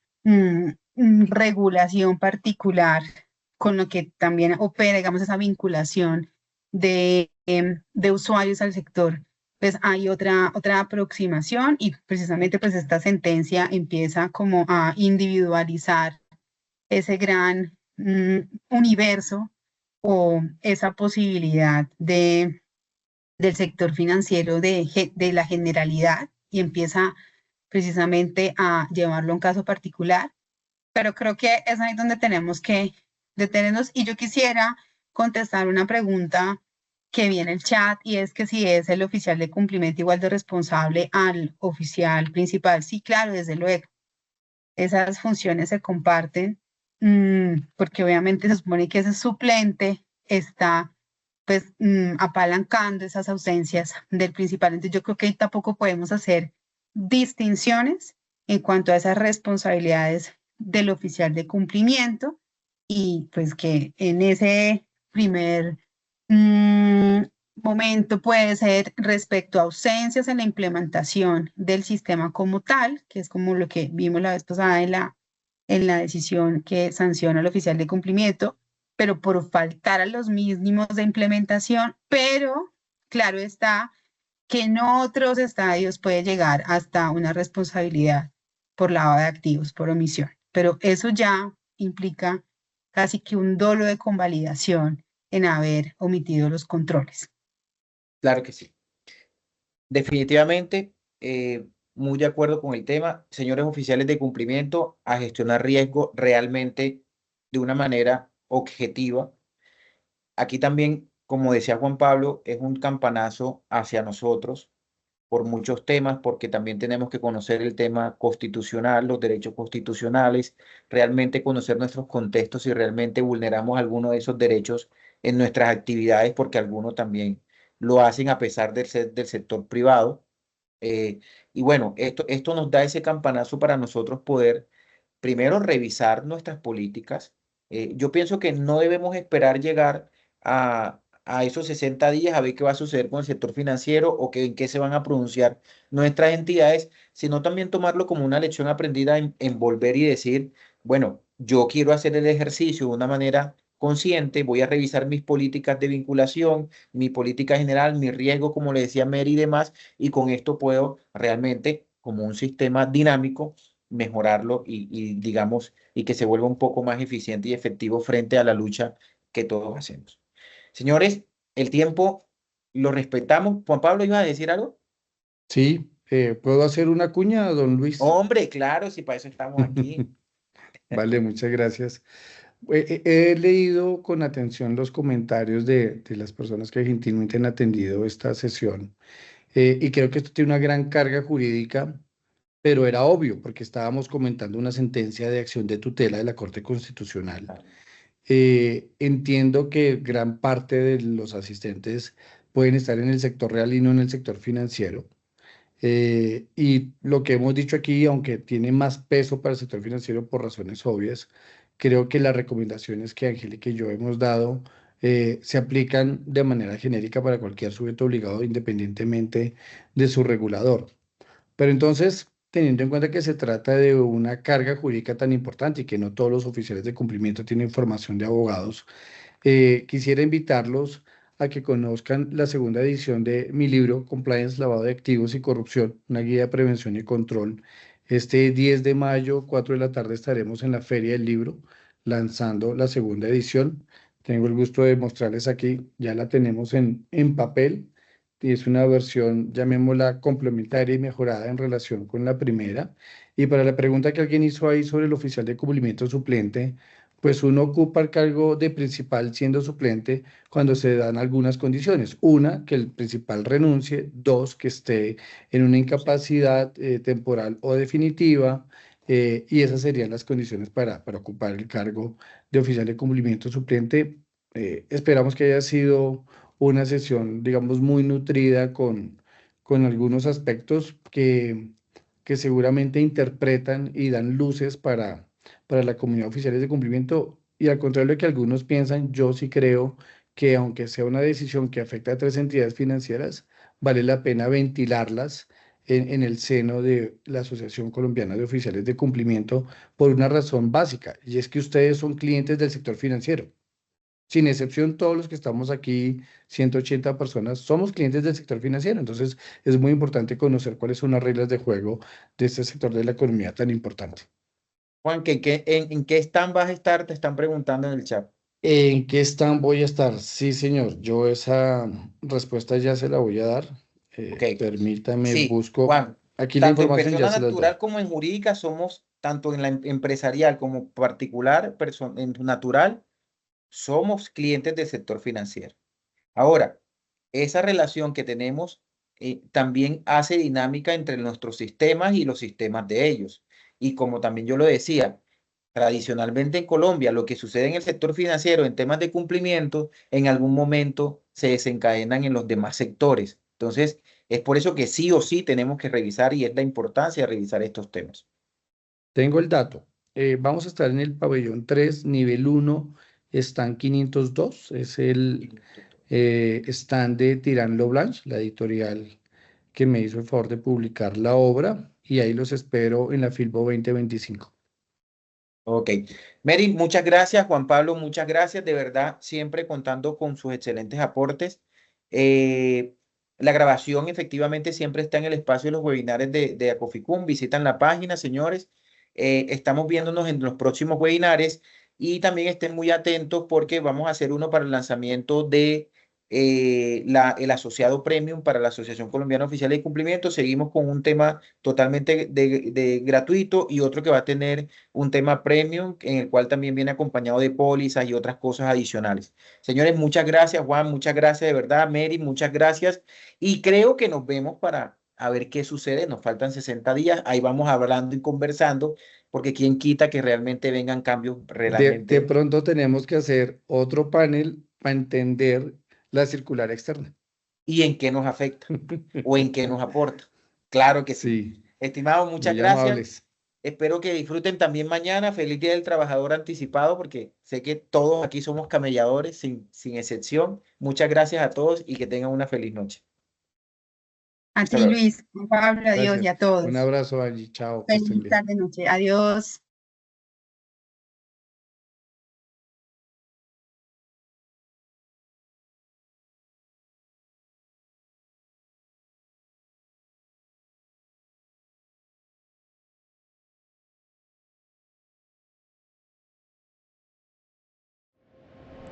regulación particular con lo que también opera, digamos, esa vinculación de usuarios al sector, pues hay otra aproximación y precisamente pues esta sentencia empieza como a individualizar ese gran universo o esa posibilidad del sector financiero de la generalidad y empieza precisamente a llevarlo a un caso particular. Pero creo que es ahí donde tenemos que detenernos y yo quisiera contestar una pregunta que vi en el chat y es que si es el oficial de cumplimiento igual de responsable al oficial principal. Sí, claro, desde luego. Esas funciones se comparten porque obviamente se supone que ese suplente está pues apalancando esas ausencias del principal. Entonces yo creo que tampoco podemos hacer distinciones en cuanto a esas responsabilidades del oficial de cumplimiento y pues que en ese primer momento puede ser respecto a ausencias en la implementación del sistema como tal, que es como lo que vimos la vez pasada en la decisión que sanciona al oficial de cumplimiento, pero por faltar a los mínimos de implementación, pero claro está que en otros estadios puede llegar hasta una responsabilidad por lavado de activos, por omisión, pero eso ya implica casi que un dolo de convalidación en haber omitido los controles. Claro que sí. Definitivamente, muy de acuerdo con el tema, señores oficiales de cumplimiento, a gestionar riesgo realmente de una manera objetiva. Aquí también, como decía Juan Pablo, es un campanazo hacia nosotros por muchos temas, porque también tenemos que conocer el tema constitucional, los derechos constitucionales, realmente conocer nuestros contextos si realmente vulneramos alguno de esos derechos en nuestras actividades, porque algunos también lo hacen a pesar de ser del sector privado. Eh, y bueno, esto nos da ese campanazo para nosotros poder primero revisar nuestras políticas. Yo pienso que no debemos esperar llegar a esos 60 días a ver qué va a suceder con el sector financiero o en qué se van a pronunciar nuestras entidades, sino también tomarlo como una lección aprendida en volver y decir, bueno, yo quiero hacer el ejercicio de una manera consciente, voy a revisar mis políticas de vinculación, mi política general, mi riesgo, como le decía Mary y demás, y con esto puedo realmente, como un sistema dinámico, mejorarlo digamos, y que se vuelva un poco más eficiente y efectivo frente a la lucha que todos hacemos. Señores, el tiempo lo respetamos. Juan Pablo, ¿ibas a decir algo? Sí, ¿puedo hacer una cuña, don Luis? Hombre, claro, si para eso estamos aquí. Vale, muchas gracias. He leído con atención los comentarios de las personas que gentilmente han atendido esta sesión, y creo que esto tiene una gran carga jurídica, pero era obvio porque estábamos comentando una sentencia de acción de tutela de la Corte Constitucional. Entiendo que gran parte de los asistentes pueden estar en el sector real y no en el sector financiero. Y lo que hemos dicho aquí, aunque tiene más peso para el sector financiero por razones obvias, creo que las recomendaciones que Angélica y yo hemos dado se aplican de manera genérica para cualquier sujeto obligado independientemente de su regulador. Pero entonces, teniendo en cuenta que se trata de una carga jurídica tan importante y que no todos los oficiales de cumplimiento tienen formación de abogados, quisiera invitarlos a que conozcan la segunda edición de mi libro, Compliance, Lavado de Activos y Corrupción, una guía de prevención y control. Este 10 de mayo, 4 de la tarde, estaremos en la Feria del Libro lanzando la segunda edición. Tengo el gusto de mostrarles aquí, ya la tenemos en papel y es una versión, llamémosla, complementaria y mejorada en relación con la primera. Y para la pregunta que alguien hizo ahí sobre el oficial de cumplimiento suplente, pues uno ocupa el cargo de principal siendo suplente cuando se dan algunas condiciones. Una, que el principal renuncie. Dos, que esté en una incapacidad temporal o definitiva. Y esas serían las condiciones para ocupar el cargo de oficial de cumplimiento suplente. Esperamos que haya sido una sesión, digamos, muy nutrida con algunos aspectos que seguramente interpretan y dan luces para la comunidad de oficiales de cumplimiento. Y al contrario de lo que algunos piensan, yo sí creo que aunque sea una decisión que afecta a tres entidades financieras, vale la pena ventilarlas en el seno de la Asociación Colombiana de Oficiales de Cumplimiento por una razón básica, y es que ustedes son clientes del sector financiero. Sin excepción, todos los que estamos aquí, 180 personas, somos clientes del sector financiero. Entonces, es muy importante conocer cuáles son las reglas de juego de este sector de la economía tan importante. Juan, ¿en qué stand vas a estar? Te están preguntando en el chat. ¿En qué stand voy a estar? Sí, señor, yo esa respuesta ya se la voy a dar. Ok, Permítame, sí, busco. Juan, Aquí la tanto en información ya persona se las doy. natural como en jurídica somos, tanto en la empresarial como particular, en natural, somos clientes del sector financiero. Ahora, esa relación que tenemos también hace dinámica entre nuestros sistemas y los sistemas de ellos. Y como también yo lo decía, tradicionalmente en Colombia, lo que sucede en el sector financiero en temas de cumplimiento, en algún momento se desencadenan en los demás sectores. Entonces, es por eso que sí o sí tenemos que revisar y es la importancia de revisar estos temas. Tengo el dato. Vamos a estar en el pabellón 3, nivel 1, stand 502. Es el stand de Tirán Loblanche, la editorial que me hizo el favor de publicar la obra, y ahí los espero en la Filbo 2025. Ok. Mary, muchas gracias. Juan Pablo, muchas gracias. De verdad, siempre contando con sus excelentes aportes. Eh, la grabación efectivamente siempre está en el espacio de los webinares de Acoficum. Visitan la página, señores. Estamos viéndonos en los próximos webinares y también estén muy atentos porque vamos a hacer uno para el lanzamiento de el asociado premium para la Asociación Colombiana de Oficiales de Cumplimiento. Seguimos con un tema totalmente de gratuito y otro que va a tener un tema premium, en el cual también viene acompañado de pólizas y otras cosas adicionales. Señores, muchas gracias, Juan, muchas gracias de verdad, Mary, muchas gracias. Y creo que nos vemos para a ver qué sucede. Nos faltan 60 días, ahí vamos hablando y conversando, porque quién quita que realmente vengan cambios De realmente pronto tenemos que hacer otro panel para entender la circular externa. y en qué nos afecta o en qué nos aporta. Claro que sí. Sí, Estimados, muchas muy gracias. amables. Espero que disfruten también mañana. Feliz Día del Trabajador anticipado, porque sé que todos aquí somos camelladores, sin excepción. Muchas gracias a todos y que tengan una feliz noche. A Hasta ti, luego. Luis, Juan Pablo, adiós y Gracias. a todos. Un abrazo, Angie. Chao, que estén Feliz bien. tarde, noche. Adiós.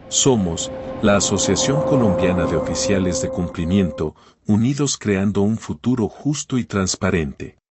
Somos la Asociación Colombiana de Oficiales de Cumplimiento, unidos creando un futuro justo y transparente.